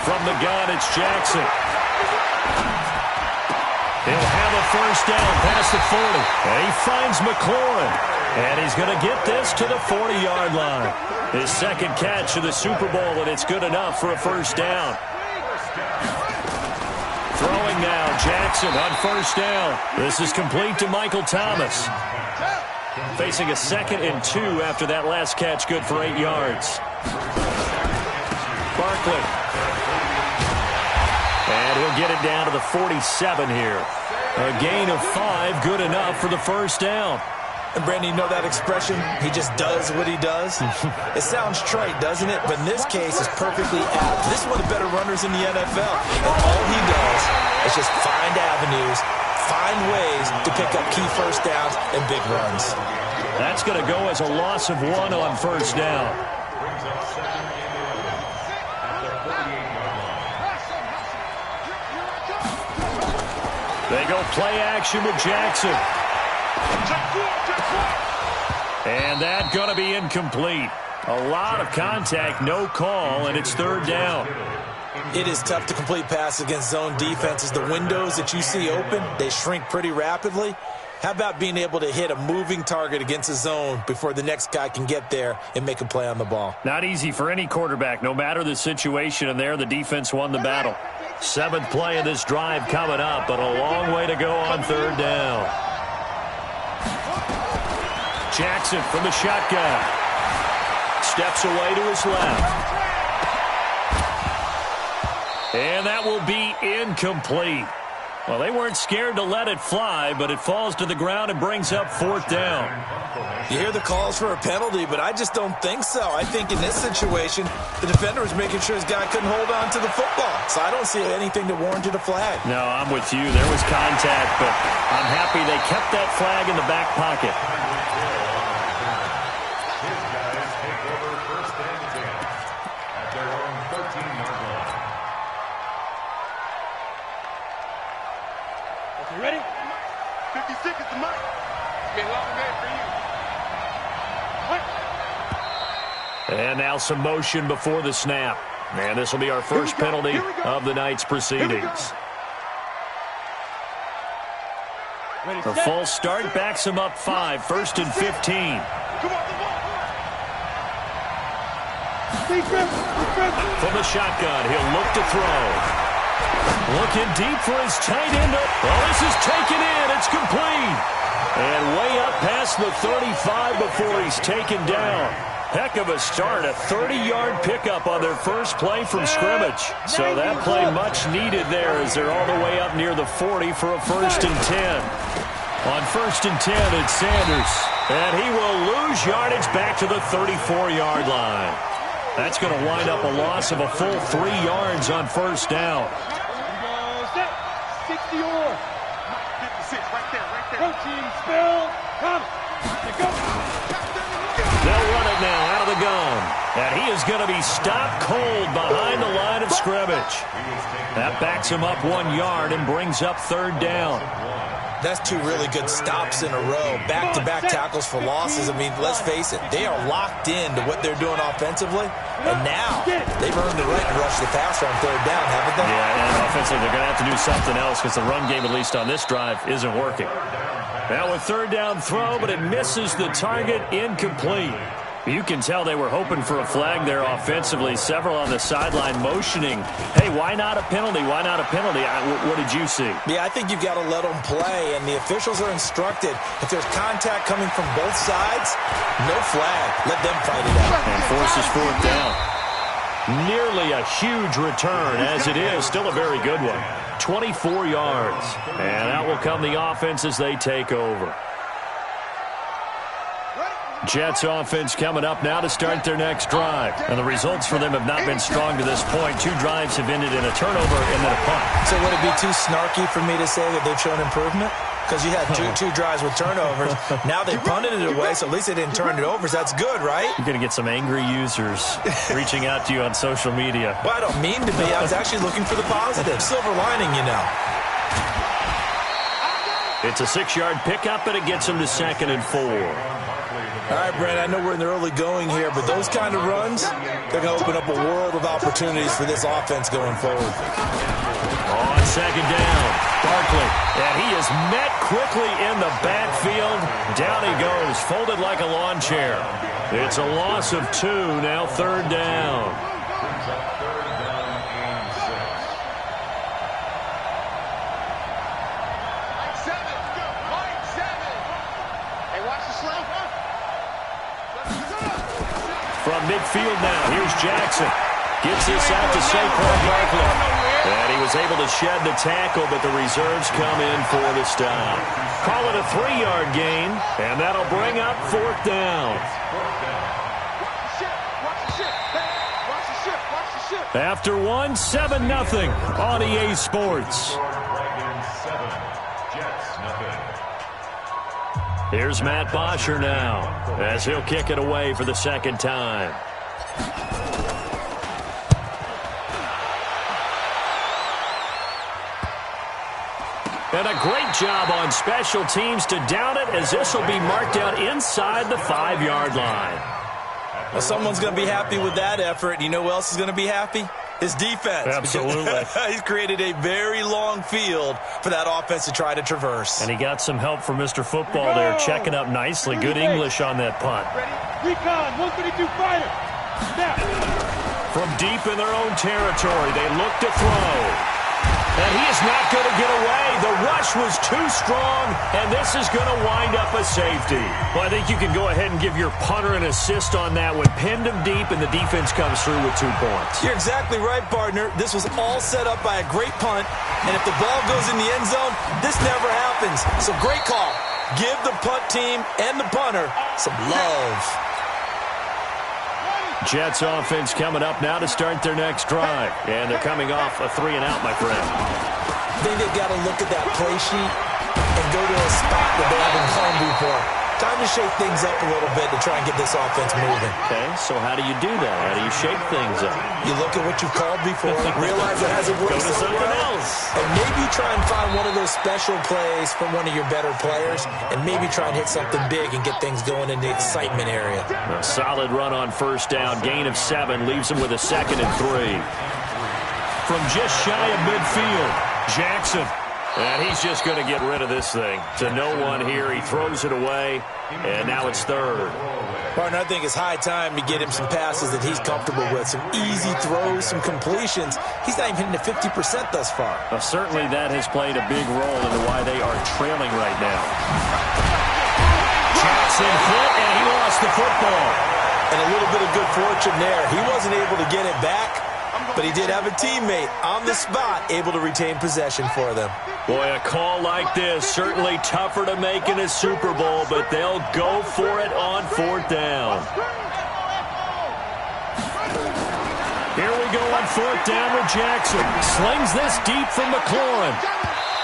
From the gun, it's Jackson. He'll have a first down past the 40. And he finds McLaurin. And he's going to get this to the 40-yard line. His second catch of the Super Bowl, and it's good enough for a first down. Throwing now, Jackson on first down. This is complete to Michael Thomas. Facing a 2nd and 2 after that last catch, good for 8 yards. Barkley. And he'll get it down to the 47 here. A gain of 5, good enough for the first down. And, Brandon, you know that expression? He just does what he does? It sounds trite, doesn't it? But in this case, it's perfectly apt. This is one of the better runners in the NFL. And all he does is just find avenues, find ways to pick up key first downs and big runs. That's going to go as a loss of 1 on first down. They go play action with Jackson. And that's going to be incomplete. A lot of contact, no call, and it's 3rd down. It is tough to complete passes against zone defenses. The windows that you see open, they shrink pretty rapidly. How about being able to hit a moving target against a zone before the next guy can get there and make a play on the ball? Not easy for any quarterback, no matter the situation, and there the defense won the battle. 7th play of this drive coming up, but a long way to go on 3rd down. Jackson from the shotgun. Steps away to his left. And that will be incomplete. Well, they weren't scared to let it fly, but it falls to the ground and brings up 4th down. You hear the calls for a penalty, but I just don't think so. I think in this situation, the defender was making sure his guy couldn't hold on to the football. So I don't see anything that warranted a flag. No, I'm with you. There was contact, but I'm happy they kept that flag in the back pocket. His guys take over 1st and 10 at their own 13-yard line. You ready? 56 is the mark. It's been a long day for you. And now some motion before the snap. And this will be our first penalty of the night's proceedings. The false start backs him up 5, 1st and 15. Come on, come on. From the shotgun, he'll look to throw. Looking deep for his tight end. Oh, this is taken in. It's complete. And way up past the 35 before he's taken down. Heck of a start. A 30-yard pickup on their first play from scrimmage. So that play much needed there as they're all the way up near the 40 for a 1st and 10. On 1st and 10, it's Sanders. And he will lose yardage back to the 34-yard line. That's going to wind up a loss of a full 3 yards on 1st down. 60 or 56 right there, right there. Coaching spell, come. Go. They'll run it now out of the gun. And he is going to be stopped cold behind the line of scrimmage. That backs him up 1 yard and brings up 3rd down. That's 2 really good stops in a row. Back-to-back tackles for losses. I mean, let's face it, they are locked into what they're doing offensively. And now they've earned the right to rush the passer on 3rd down, haven't they? Yeah, and offensively they're going to have to do something else because the run game, at least on this drive, isn't working. Now a 3rd down throw, but it misses the target, incomplete. You can tell they were hoping for a flag there offensively. Several on the sideline motioning, hey, why not a penalty? Why not a penalty? What did you see? Yeah, I think you've got to let them play, and the officials are instructed. If there's contact coming from both sides, no flag. Let them fight it out. And forces 4th down. Nearly a huge return, as it is. Still a very good one. 24 yards. And out will come the offense as they take over. Jets offense coming up now to start their next drive. And the results for them have not been strong to this point. 2 drives have ended in a turnover and then a punt. So would it be too snarky for me to say that they've shown improvement? Because you had two drives with turnovers. Now they punted it away, so at least they didn't turn it over. So that's good, right? You're going to get some angry users reaching out to you on social media. Well, I don't mean to be. I was actually looking for the positive. Silver lining, you know. It's a 6-yard pickup, and it gets them to 2nd and 4. All right, Brent, I know we're in the early going here, but those kind of runs, they're going to open up a world of opportunities for this offense going forward. On 2nd down, Barkley, and he is met quickly in the backfield. Down he goes, folded like a lawn chair. It's a loss of 2, now 3rd down. From midfield now, here's Jackson. Gets this out to Saquon Barkley. And he was able to shed the tackle, but the reserves come in for the stop. Call it a 3-yard gain, and that'll bring up 4th down. After 1, 7-0 on EA Sports. Here's Matt Bosher now, as he'll kick it away for the 2nd time. And a great job on special teams to down it, as this will be marked out inside the 5-yard line. Well, someone's going to be happy with that effort. You know who else is going to be happy? His defense. Absolutely. He's created a very long field for that offense to try to traverse. And he got some help from Mr. Football there, checking up nicely. Good English on that punt. Recon, 132 fighter. Snap. From deep in their own territory, they look to throw. And he is not going to get away. The rush was too strong, and this is going to wind up a safety. Well, I think you can go ahead and give your punter an assist on that one. Pinned him deep, and the defense comes through with 2 points. You're exactly right, partner. This was all set up by a great punt, and if the ball goes in the end zone, this never happens. So great call. Give the punt team and the punter some love. Jets offense coming up now to start their next drive. And they're coming off a 3-and-out, my friend. I think they've got to look at that play sheet and go to a spot that they haven't gone before. Time to shake things up a little bit to try and get this offense moving. Okay, so how do you do that? How do you shake things up? You look at what you've called before, realize it hasn't worked Go to so something well, else. and maybe try and find one of those special plays from one of your better players, and maybe try and hit something big and get things going in the excitement area. A solid run on first down. Gain of 7 leaves him with a 2nd and 3. From just shy of midfield, Jackson. And he's just going to get rid of this thing. To no one here. He throws it away, and now it's 3rd. Partner, I think it's high time to get him some passes that he's comfortable with. Some easy throws, some completions. He's not even hitting the 50% thus far. Well, certainly that has played a big role into why they are trailing right now. Jackson hit, and he lost the football. And a little bit of good fortune there. He wasn't able to get it back, but he did have a teammate on the spot able to retain possession for them. Boy, a call like this, certainly tougher to make in a Super Bowl, but they'll go for it on 4th down. Here we go on 4th down with Jackson. Slings this deep from McLaurin.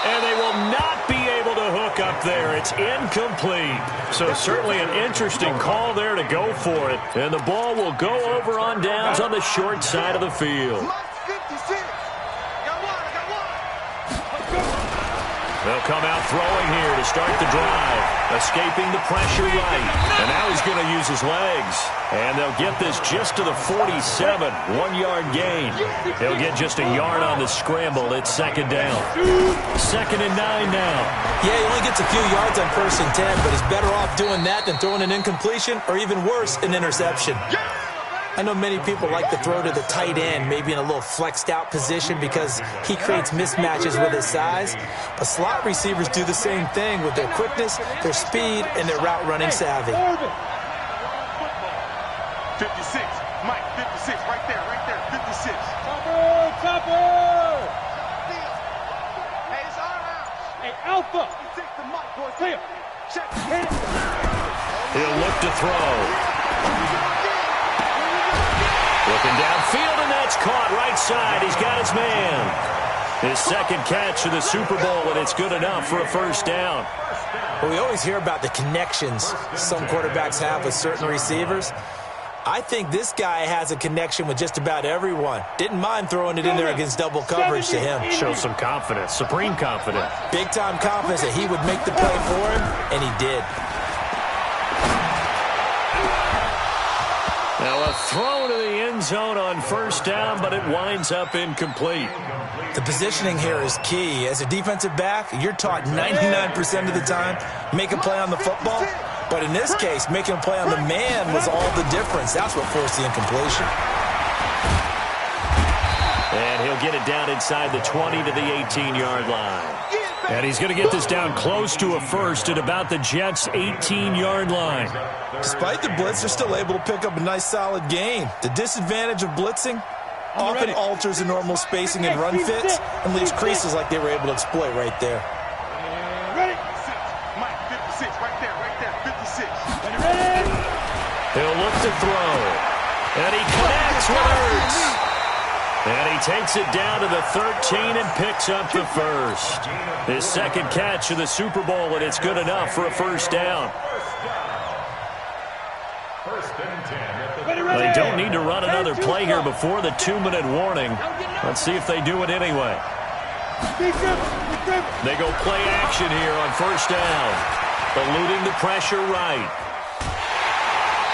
And they will not be able to hook up there. It's incomplete. So certainly an interesting call there to go for it. And the ball will go over on downs on the short side of the field. They'll come out throwing here to start the drive. Escaping the pressure right. And now he's going to use his legs. And they'll get this just to the 47. 1-yard gain. He'll get just a yard on the scramble. It's 2nd down. 2nd and 9 now. Yeah, he only gets a few yards on 1st and 10, but he's better off doing that than throwing an incompletion or even worse, an interception. I know many people like to throw to the tight end, maybe in a little flexed out position because he creates mismatches with his size. But slot receivers do the same thing with their quickness, their speed, and their route running savvy. 56, Mike, 56, right there, 56. Chopper! Hey, it's our house. Hey, Alpha! 56 to Mike, boys. Clear. Check. He'll look to throw. Looking downfield, and that's caught right side. He's got his man. His 2nd catch of the Super Bowl, and it's good enough for a 1st down. Well, we always hear about the connections some quarterbacks have with certain receivers. I think this guy has a connection with just about everyone. Didn't mind throwing it in there against double coverage to him. Shows some confidence, supreme confidence. Big-time confidence that he would make the play for him, and he did. Now a throw to the end zone on 1st down, but it winds up incomplete. The positioning here is key. As a defensive back, you're taught 99% of the time, make a play on the football. But in this case, making a play on the man was all the difference. That's what forced the incompletion. And he'll get it down inside the 20 to the 18-yard line. And he's going to get this down close to a 1st at about the Jets' 18-yard line. Despite the blitz, they're still able to pick up a nice solid gain. The disadvantage of blitzing often alters the normal spacing and run fits and leaves creases like they were able to exploit right there. Ready? Mike, 56, right there, 56. Ready? He'll look to throw. And he connects with Ertz. And he takes it down to the 13 and picks up the 1st. His 2nd catch of the Super Bowl, and it's good enough for a 1st down. They don't need to run another play here before the 2-minute warning. Let's see if they do it anyway. They go play action here on 1st down. Eluding the pressure right.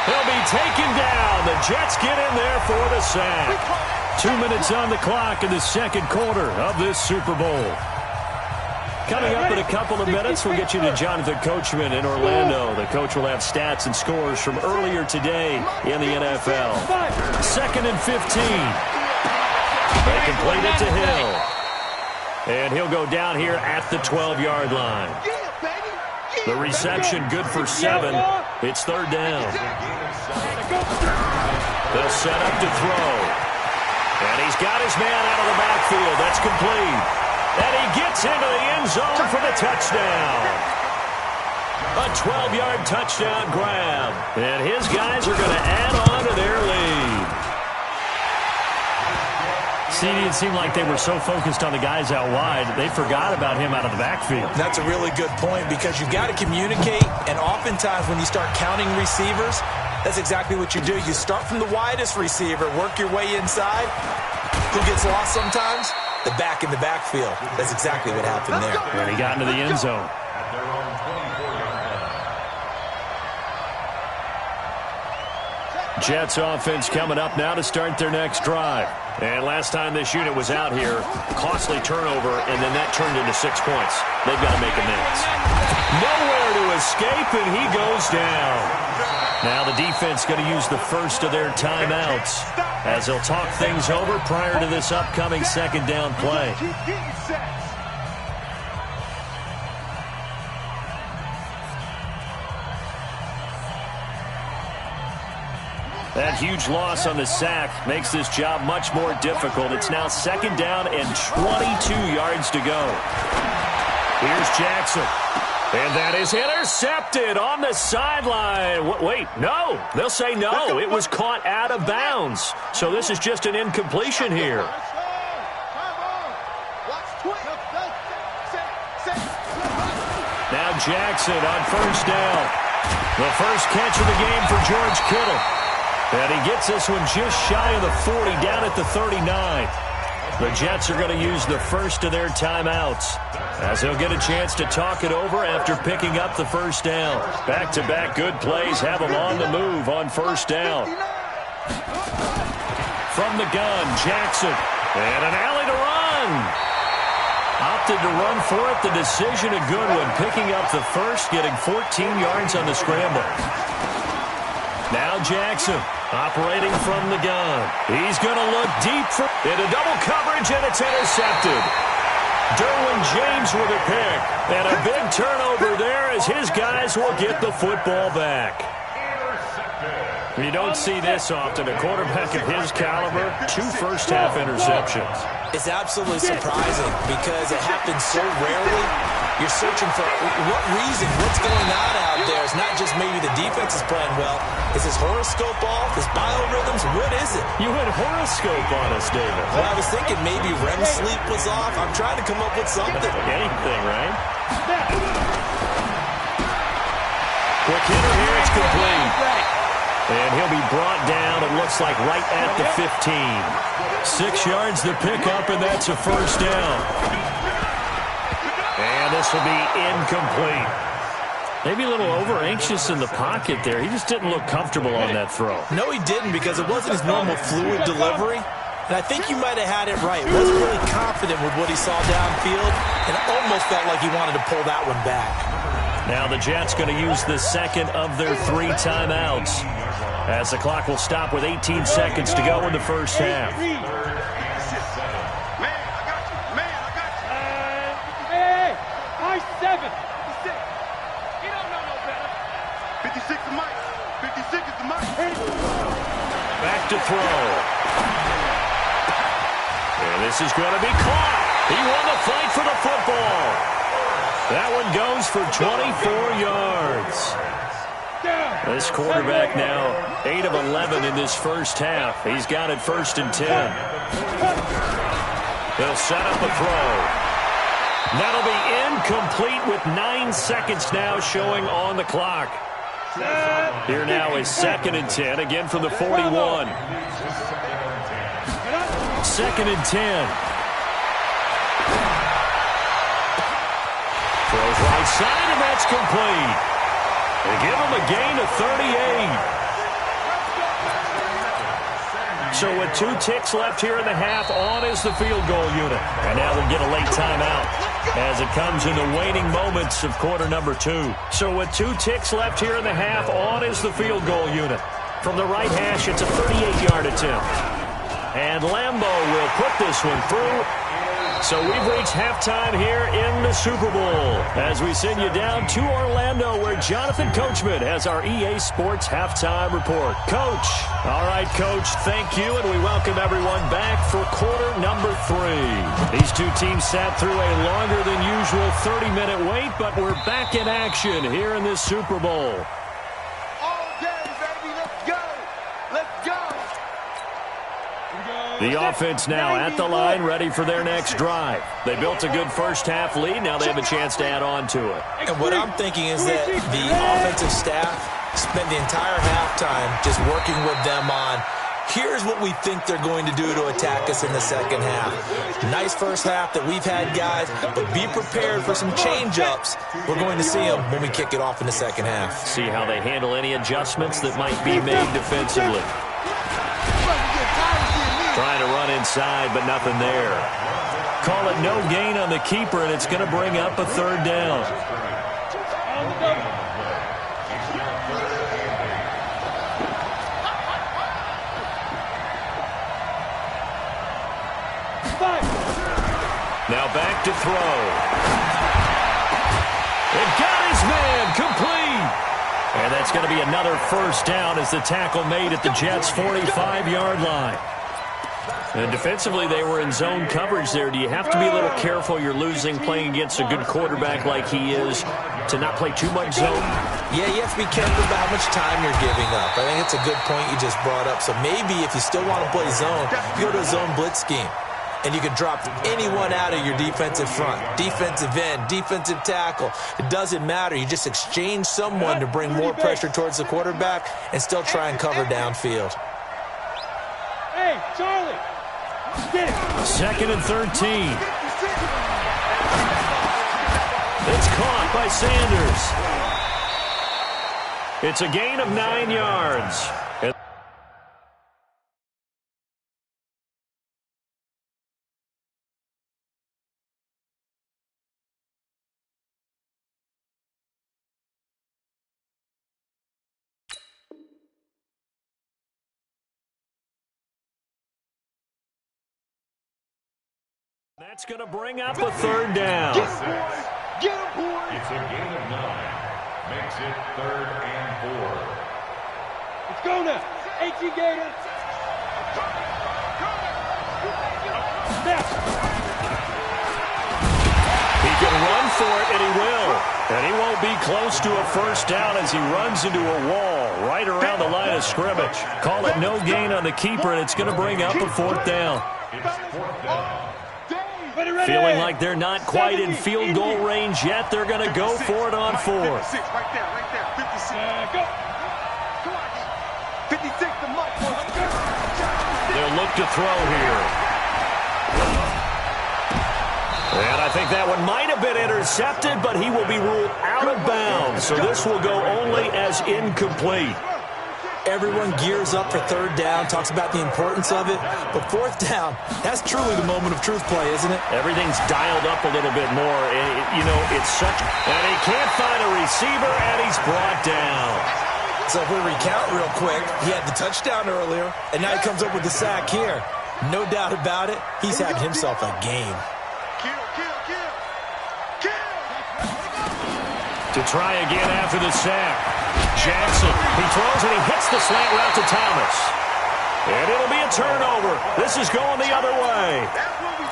He'll be taken down. The Jets get in there for the sack. 2 minutes on the clock in the second quarter of this Super Bowl. Coming up in a couple of minutes, we'll get you to Jonathan Coachman in Orlando. The coach will have stats and scores from earlier today in the NFL. 2nd and 15. They complete it to Hill. And he'll go down here at the 12-yard line. The reception good for 7. It's 3rd down. They'll set up to throw. And he's got his man out of the backfield. That's complete. And he gets into the end zone for the touchdown. A 12-yard touchdown grab. And his guys are going to add on to their lead. See, it seemed like they were so focused on the guys out wide, they forgot about him out of the backfield. That's a really good point because you've got to communicate, and oftentimes when you start counting receivers, that's exactly what you do. You start from the widest receiver, work your way inside. Who gets lost sometimes? The back in the backfield. That's exactly what happened there. And he got into the end zone. Jets offense coming up now to start their next drive. And last time this unit was out here, costly turnover, and then that turned into 6 points. They've got to make amends. Nowhere to escape, and he goes down. Now the defense going to use the first of their timeouts as they'll talk things over prior to this upcoming 2nd down play. That huge loss on the sack makes this job much more difficult. It's now 2nd down and 22 yards to go. Here's Jackson. And that is intercepted on the sideline. Wait, no. They'll say no. It was caught out of bounds. So this is just an incompletion here. Now Jackson on 1st down. The first catch of the game for George Kittle. And he gets this one just shy of the 40, down at the 39. The Jets are going to use the first of their timeouts as they'll get a chance to talk it over after picking up the 1st down. Back-to-back good plays have them on the move on 1st down. From the gun, Jackson. And an alley to run. Opted to run for it. The decision a good one. Picking up the first, getting 14 yards on the scramble. Now Jackson operating from the gun. He's going to look deep into double coverage, and it's intercepted. Derwin James with a pick. And a big turnover there as his guys will get the football back. You don't see this often. A quarterback of his caliber, 2 first-half interceptions. It's absolutely surprising because it happens so rarely. You're searching for what reason, what's going on out there. It's not just maybe the defense is playing well. Is his horoscope off? His biorhythms? What is it? You went horoscope on us, David. Well, I was thinking maybe REM sleep was off. I'm trying to come up with something. Anything, right? Quick hitter here, it's complete. And he'll be brought down, it looks like, right at the 15. 6 yards the pickup, and that's a 1st down. And this will be incomplete. Maybe a little over-anxious in the pocket there. He just didn't look comfortable on that throw. No, he didn't, because it wasn't his normal fluid delivery. And I think you might have had it right. Wasn't really confident with what he saw downfield, and almost felt like he wanted to pull that one back. Now the Jets going to use the 2nd of their 3 timeouts, as the clock will stop with 18 seconds to go in the 1st half. High 7. 56 to Mike. 56 is the Mike. Back to throw. And this is going to be caught. He won the fight for the football. That one goes for 24 yards. This quarterback now 8 of 11 in this 1st half. He's got it 1st and 10. They'll set up a throw. That'll be incomplete with 9 seconds now showing on the clock. Here now is 2nd and 10, again from the 41. 2nd and 10. Throws right side, and that's complete. They give him a gain of 38. So with 2 ticks left here in the half, on is the field goal unit. And now we'll get a late timeout as it comes in the waning moments of quarter number 2. So with 2 ticks left here in the half, on is the field goal unit. From the right hash, it's a 38-yard attempt. And Lambeau will put this one through. So we've reached halftime here in the Super Bowl as we send you down to Orlando where Jonathan Coachman has our EA Sports halftime report. Coach. All right, Coach, thank you, and we welcome everyone back for quarter number 3. These two teams sat through a longer than usual 30-minute wait, but we're back in action here in this Super Bowl. All day, baby. Let's go. Let's go. The offense now at the line, ready for their next drive. They built a good first-half lead. Now they have a chance to add on to it. And what I'm thinking is that the offensive staff spent the entire halftime just working with them on, here's what we think they're going to do to attack us in the second half. Nice first half that we've had, guys, but be prepared for some change-ups. We're going to see them when we kick it off in the second half. See how they handle any adjustments that might be made defensively. Trying to run inside, but nothing there. Call it no gain on the keeper, and it's going to bring up a third down. Now back to throw. It got his man complete. And that's going to be another first down as the tackle made at the Jets' 45-yard line. And defensively, they were in zone coverage there. Do you have to be a little careful? You're losing playing against a good quarterback like he is to not play too much zone? Yeah, you have to be careful about how much time you're giving up. I think it's a good point you just brought up. So maybe if you still want to play zone, you go to a zone blitz scheme. And you can drop anyone out of your defensive front, defensive end, defensive tackle. It doesn't matter. You just exchange someone to bring more pressure towards the quarterback and still try and cover downfield. Hey, Charlie. Get it. 2nd and 13. It's caught by Sanders. It's a gain of 9 yards. That's going to bring up a third down. Get him, boy. It's a gain of 9. Makes it 3rd and 4. Let's go now. HE Gator. Snap. He can run for it, and he will. And he won't be close to a first down as he runs into a wall right around the line of scrimmage. Call it no gain on the keeper, and it's going to bring up a 4th down. It's 4th down. Feeling like they're not quite in field goal range yet. They're going to go for it on 4th. 56, right there, 56. Go. 56 to Mike. They'll look to throw here. And I think that one might have been intercepted, but he will be ruled out of bounds. So this will go only as incomplete. Everyone gears up for 3rd down, talks about the importance of it. But 4th down, that's truly the moment of truth play, isn't it? Everything's dialed up a little bit more. It's such... And he can't find a receiver, and he's brought down. So if we recount real quick, he had the touchdown earlier, and now he comes up with the sack here. No doubt about it, he's having himself a game. To try again after the sack. Jackson, he throws and he hits the slant route to Thomas. And it'll be a turnover. This is going the other way.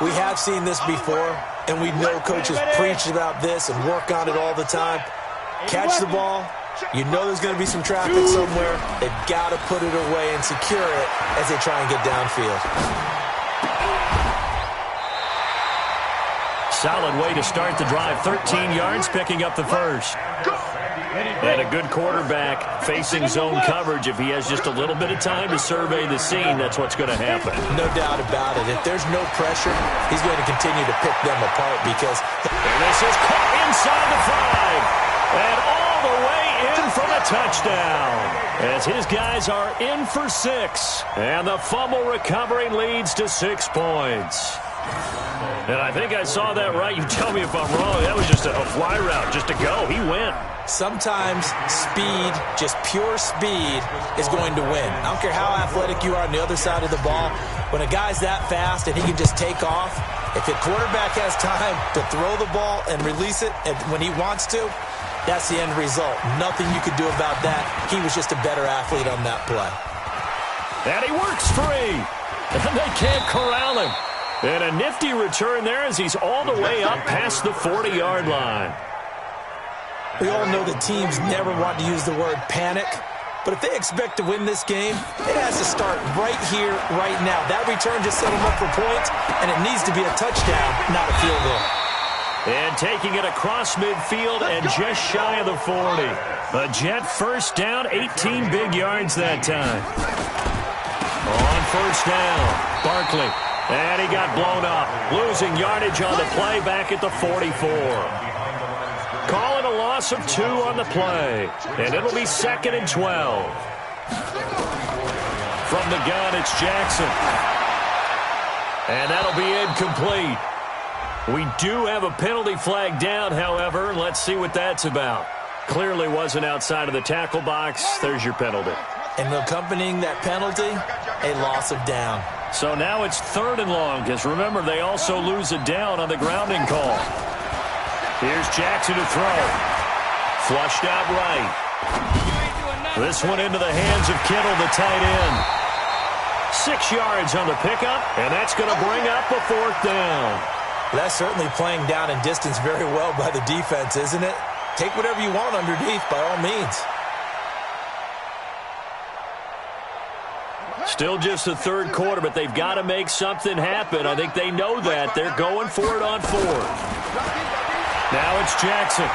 We have seen this before, and we know coaches preach about this and work on it all the time. Catch the ball. You know there's going to be some traffic somewhere. They've got to put it away and secure it as they try and get downfield. Solid way to start the drive. 13 yards, picking up the first. And a good quarterback facing zone coverage. If he has just a little bit of time to survey the scene, that's what's going to happen. No doubt about it. If there's no pressure, he's going to continue to pick them apart because... And this is caught inside the 5. And all the way in from the touchdown, as his guys are in for 6. And the fumble recovery leads to 6 points. And I think I saw that right. You tell me if I'm wrong. That was just a fly route, just to go. He went. Sometimes speed, just pure speed, is going to win. I don't care how athletic you are on the other side of the ball. When a guy's that fast and he can just take off, if the quarterback has time to throw the ball and release it when he wants to, that's the end result. Nothing you could do about that. He was just a better athlete on that play. And he works free. And they can't corral him. And a nifty return there as he's all the way up past the 40-yard line. We all know that teams never want to use the word panic, but if they expect to win this game, it has to start right here, right now. That return just set them up for points, and it needs to be a touchdown, not a field goal. And taking it across midfield and just shy of the 40. A Jet first down, 18 big yards that time. On first down, Barkley. And he got blown up, losing yardage on the play back at the 44. Calling a loss of 2 on the play. And it'll be 2nd and 12. From the gun, it's Jackson. And that'll be incomplete. We do have a penalty flag down, however. Let's see what that's about. Clearly wasn't outside of the tackle box. There's your penalty. And accompanying that penalty, a loss of down. So now it's 3rd and long, because remember, they also lose a down on the grounding call. Here's Jackson to throw. Flushed out right. This one into the hands of Kittle, the tight end. 6 yards on the pickup, and that's going to bring up a 4th down. That's certainly playing down and distance very well by the defense, isn't it? Take whatever you want underneath, by all means. Still just the 3rd quarter, but they've got to make something happen. I think they know that. They're going for it on 4th. Now it's Jackson.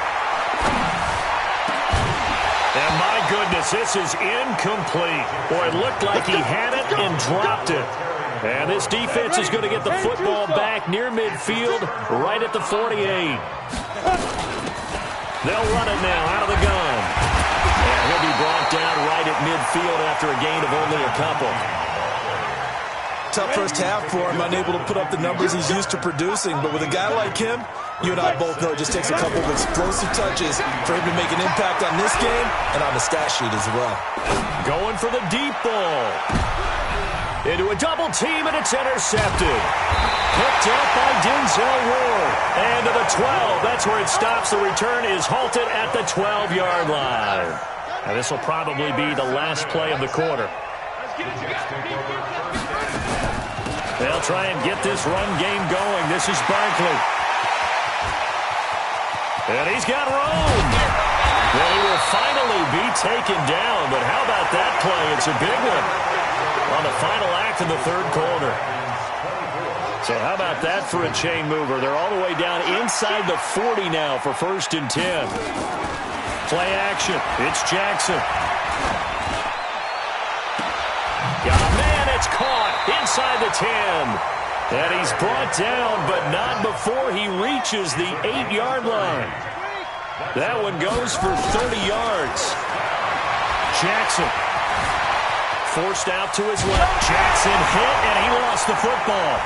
And my goodness, this is incomplete. Boy, it looked like he had it and dropped it. And this defense is going to get the football back near midfield, right at the 48. They'll run it now out of the gun. And he'll be brought down right at midfield after a gain of only a couple. Tough first half for him, unable to put up the numbers he's used to producing. But with a guy like him, you and I both know it just takes a couple of explosive touches for him to make an impact on this game and on the stat sheet as well. Going for the deep ball. Into a double team, and it's intercepted. Picked up by Denzel Ward. And to the 12. That's where it stops. The return is halted at the 12-yard line. And this will probably be the last play of the quarter. They'll try and get this run game going. This is Barkley. And he's got room. Well, he will finally be taken down. But how about that play? It's a big one on the final act of the 3rd quarter. So how about that for a chain mover? They're all the way down inside the 40 now for 1st and 10. Play action. It's Jackson. Got a man. It's caught inside the 10. And he's brought down, but not before he reaches the 8-yard line. That one goes for 30 yards. Jackson. Forced out to his left. Jackson hit, and he lost the football.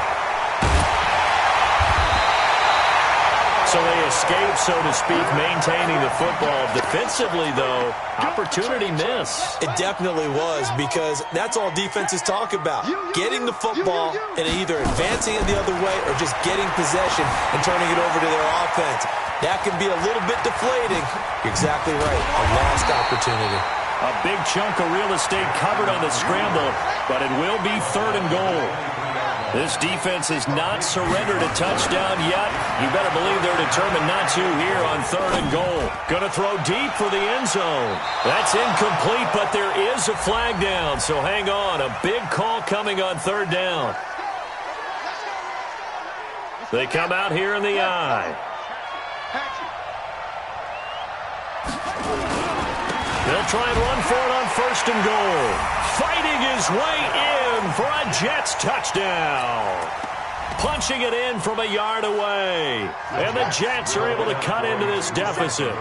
So they escape, so to speak, maintaining the football. Defensively, though, opportunity miss. It definitely was, because that's all defenses talk about. Getting the football and either advancing it the other way or just getting possession and turning it over to their offense. That can be a little bit deflating. You're exactly right. A lost opportunity. A big chunk of real estate covered on the scramble, but it will be 3rd and goal. This defense has not surrendered a touchdown yet. You better believe they're determined not to here on 3rd and goal. Going to throw deep for the end zone. That's incomplete, but there is a flag down, so hang on. A big call coming on 3rd down. They come out here in the eye. They'll try and run for it on 1st and goal. Fighting his way in for a Jets touchdown. Punching it in from a yard away. And the Jets are able to cut into this deficit.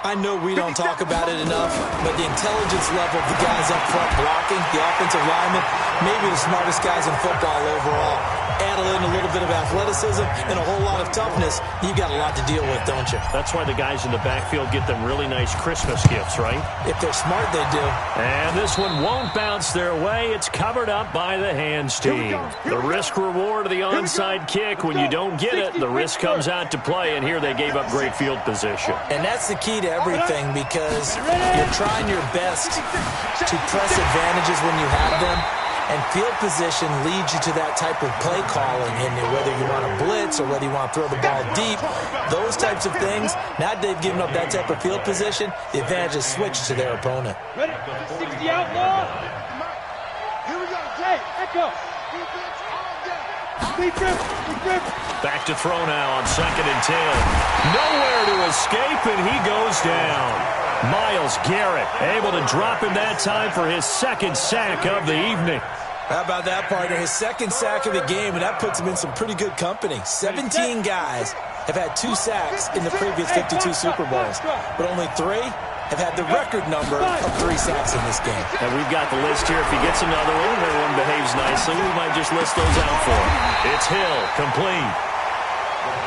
I know we don't talk about it enough, but the intelligence level of the guys up front blocking, the offensive linemen, maybe the smartest guys in football overall. Add in a little bit of athleticism and a whole lot of toughness, you've got a lot to deal with, don't you? That's why the guys in the backfield get them really nice Christmas gifts, right? If they're smart, they do. And this one won't bounce their way. It's covered up by the hands team. The risk-reward of the onside kick. When you don't get it, the risk comes out to play, and here they gave up great field position. And that's the key to everything, because you're trying your best to press advantages when you have them. And field position leads you to that type of play calling, and whether you want to blitz or whether you want to throw the ball deep, those types of things. Now they've given up that type of field position, the advantage is switched to their opponent. Ready? 60 outlaw. Here we go. Hey, echo. Deep grip. Back to throw now on 2nd and 10. Nowhere to escape, and he goes down. Myles Garrett able to drop him that time for his 2nd sack of the evening. How about that, partner? His 2nd sack of the game, and that puts him in some pretty good company. 17 guys have had 2 sacks in the previous 52 Super Bowls, but only 3 have had the record number of 3 sacks in this game. And we've got the list here. If he gets another one, and everyone behaves nicely, we might just list those out for him. It's Hill, complete.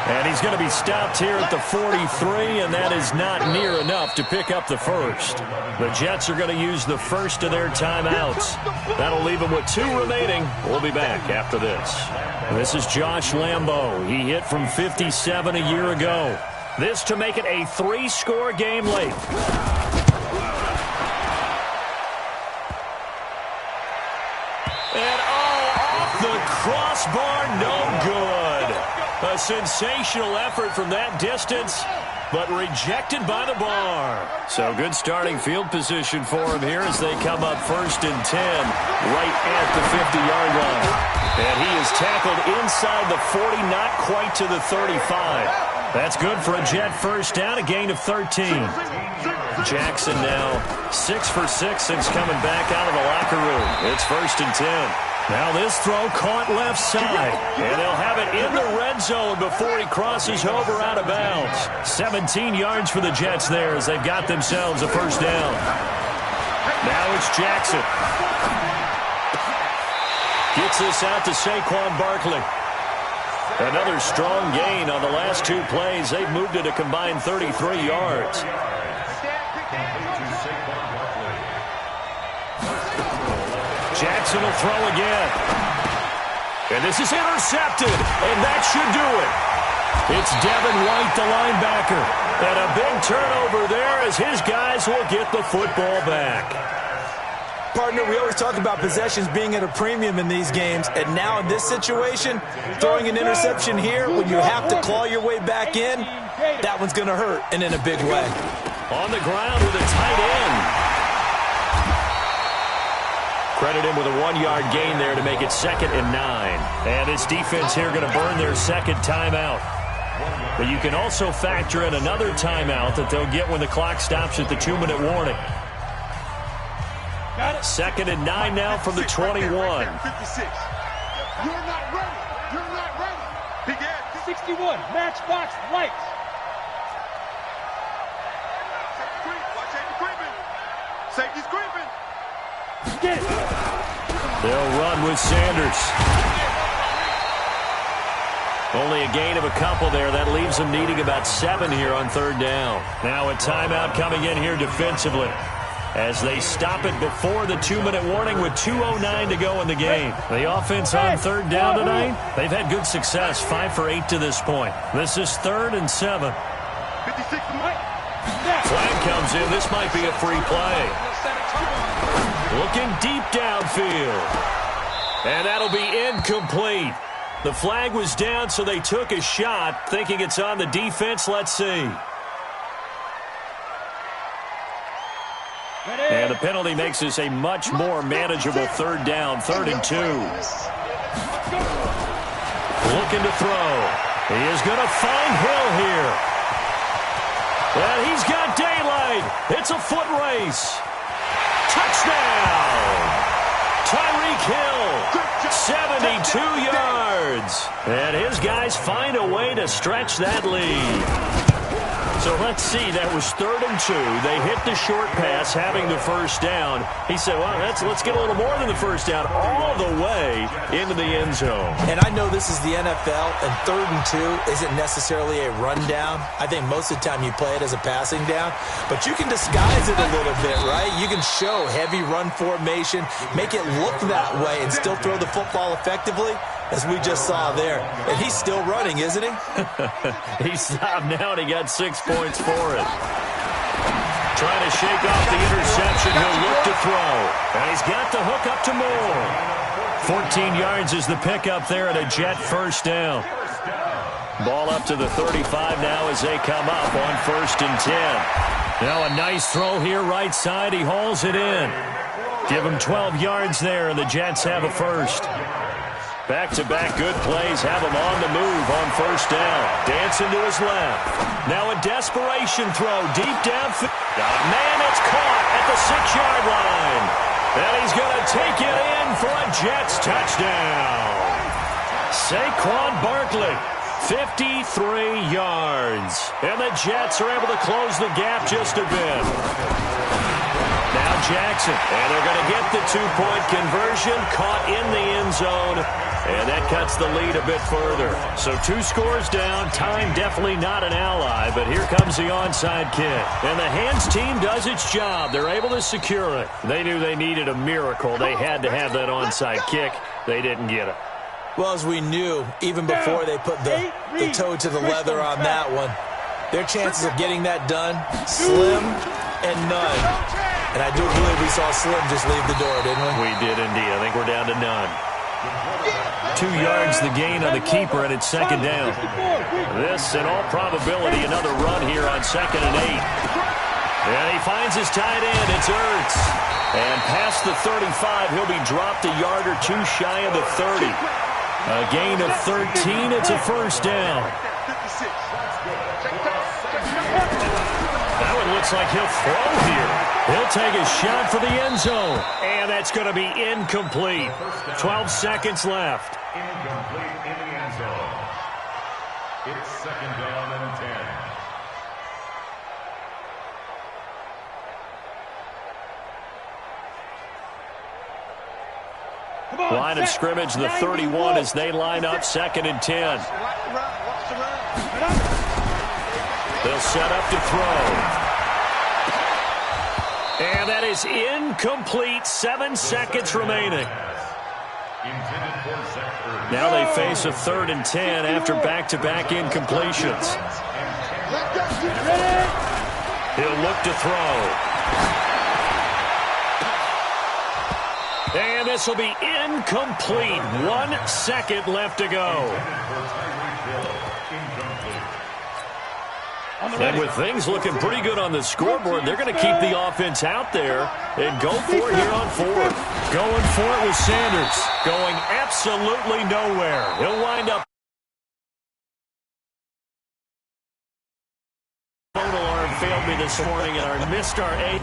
And he's going to be stopped here at the 43, and that is not near enough to pick up the first. The Jets are going to use the first of their timeouts. That'll leave them with 2 remaining. We'll be back after this. This is Josh Lambo. He hit from 57 a year ago. This to make it a 3-score game late. And off the crossbar, no good. A sensational effort from that distance, but rejected by the bar. So good starting field position for him here as they come up 1st and 10, right at the 50-yard line. And he is tackled inside the 40, not quite to the 35. That's good for a Jet first down, a gain of 13. Jackson now 6 for 6 since coming back out of the locker room. It's 1st and 10. Now this throw caught left side, and they'll have it in the red zone before he crosses over out of bounds. 17 yards for the Jets there as they've got themselves a first down. Now it's Jackson. Gets this out to Saquon Barkley. Another strong gain on the last 2 plays. They've moved it a combined 33 yards. Jackson will throw again. And this is intercepted, and that should do it. It's Devin White, the linebacker. And a big turnover there as his guys will get the football back. Partner, we always talk about possessions being at a premium in these games, and now in this situation, throwing an interception here when you have to claw your way back in, that one's going to hurt, and in a big way. On the ground with a tight end. Credit him with a 1-yard gain there to make it 2nd and 9. And this defense here going to burn their 2nd timeout. But you can also factor in another timeout that they'll get when the clock stops at the 2-minute warning. 2nd and 9 now from the 21. 56. You're not ready. You're not ready. Begin. 61, matchbox lights. Safety's creeping. Get it. They'll run with Sanders. Only a gain of a couple there. That leaves them needing about 7 here on 3rd down. Now a timeout coming in here defensively as they stop it before the 2-minute warning with 2:09 to go in the game. The offense on 3rd down tonight, they've had good success, 5 for 8 to this point. This is 3rd and 7. 56. Flag comes in. This might be a free play. Looking deep downfield. And that'll be incomplete. The flag was down, so they took a shot, thinking it's on the defense. Let's see. And the penalty makes this a much more manageable 3rd down, 3rd and 2. Looking to throw. He is going to find Hill here. Well, he's got daylight. It's a foot race. Touchdown! Tyreek Hill, 72 yards. And his guys find a way to stretch that lead. So let's see. That was 3rd and 2. They hit the short pass, having the first down. He said, well, let's get a little more than the first down, all the way into the end zone. And I know this is the NFL, and 3rd and 2 isn't necessarily a rundown. I think most of the time you play it as a passing down. But you can disguise it a little bit, right? You can show heavy run formation, make it look that way, and still throw the football effectively, as we just saw there. And he's still running, isn't he? He stopped now, and he got 6 points for it. Trying to shake off the interception. He'll look to throw. And he's got the hook up to Moore. 14 yards is the pickup there, and a Jet first down. Ball up to the 35 now as they come up on 1st and 10. Now a nice throw here right side. He hauls it in. Give him 12 yards there, and the Jets have a first. Back-to-back good plays have him on the move on 1st down. Dancing to his left. Now a desperation throw deep downfield. Man, it's caught at the 6-yard line. And he's going to take it in for a Jets touchdown. Saquon Barkley, 53 yards. And the Jets are able to close the gap just a bit. Now Jackson, and they're going to get the 2-point conversion, caught in the end zone, and that cuts the lead a bit further. So 2 scores down, time definitely not an ally, but here comes the onside kick. And the hands team does its job. They're able to secure it. They knew they needed a miracle. They had to have that onside kick. They didn't get it. Well, as we knew, even before they put the toe to the leather on that one, their chances of getting that done, slim and none. And I do believe we saw Slim just leave the door, didn't we? We did indeed. I think we're down to none. 2 yards the gain on the keeper, and it's 2nd down. This, in all probability, another run here on 2nd and 8. And he finds his tight end. It's Ertz. And past the 35, he'll be dropped a yard or 2 shy of the 30. A gain of 13. It's a first down. That one looks like he'll throw here. He'll take a shot for the end zone. And that's going to be incomplete. 12 seconds left. Incomplete in the end zone. It's 2nd down and 10. Line of scrimmage, the 31 as they line up, 2nd and 10. They'll set up to throw. And that is incomplete. 7 seconds remaining. Now they face a 3rd and 10 after back-to-back incompletions. He'll look to throw. And this will be incomplete. 1 second left to go. And with things looking pretty good on the scoreboard, they're going to keep the offense out there and go for it here on 4th. Going for it with Sanders. Going absolutely nowhere. He'll wind up. Phone alarm failed me this morning, and I missed our 8.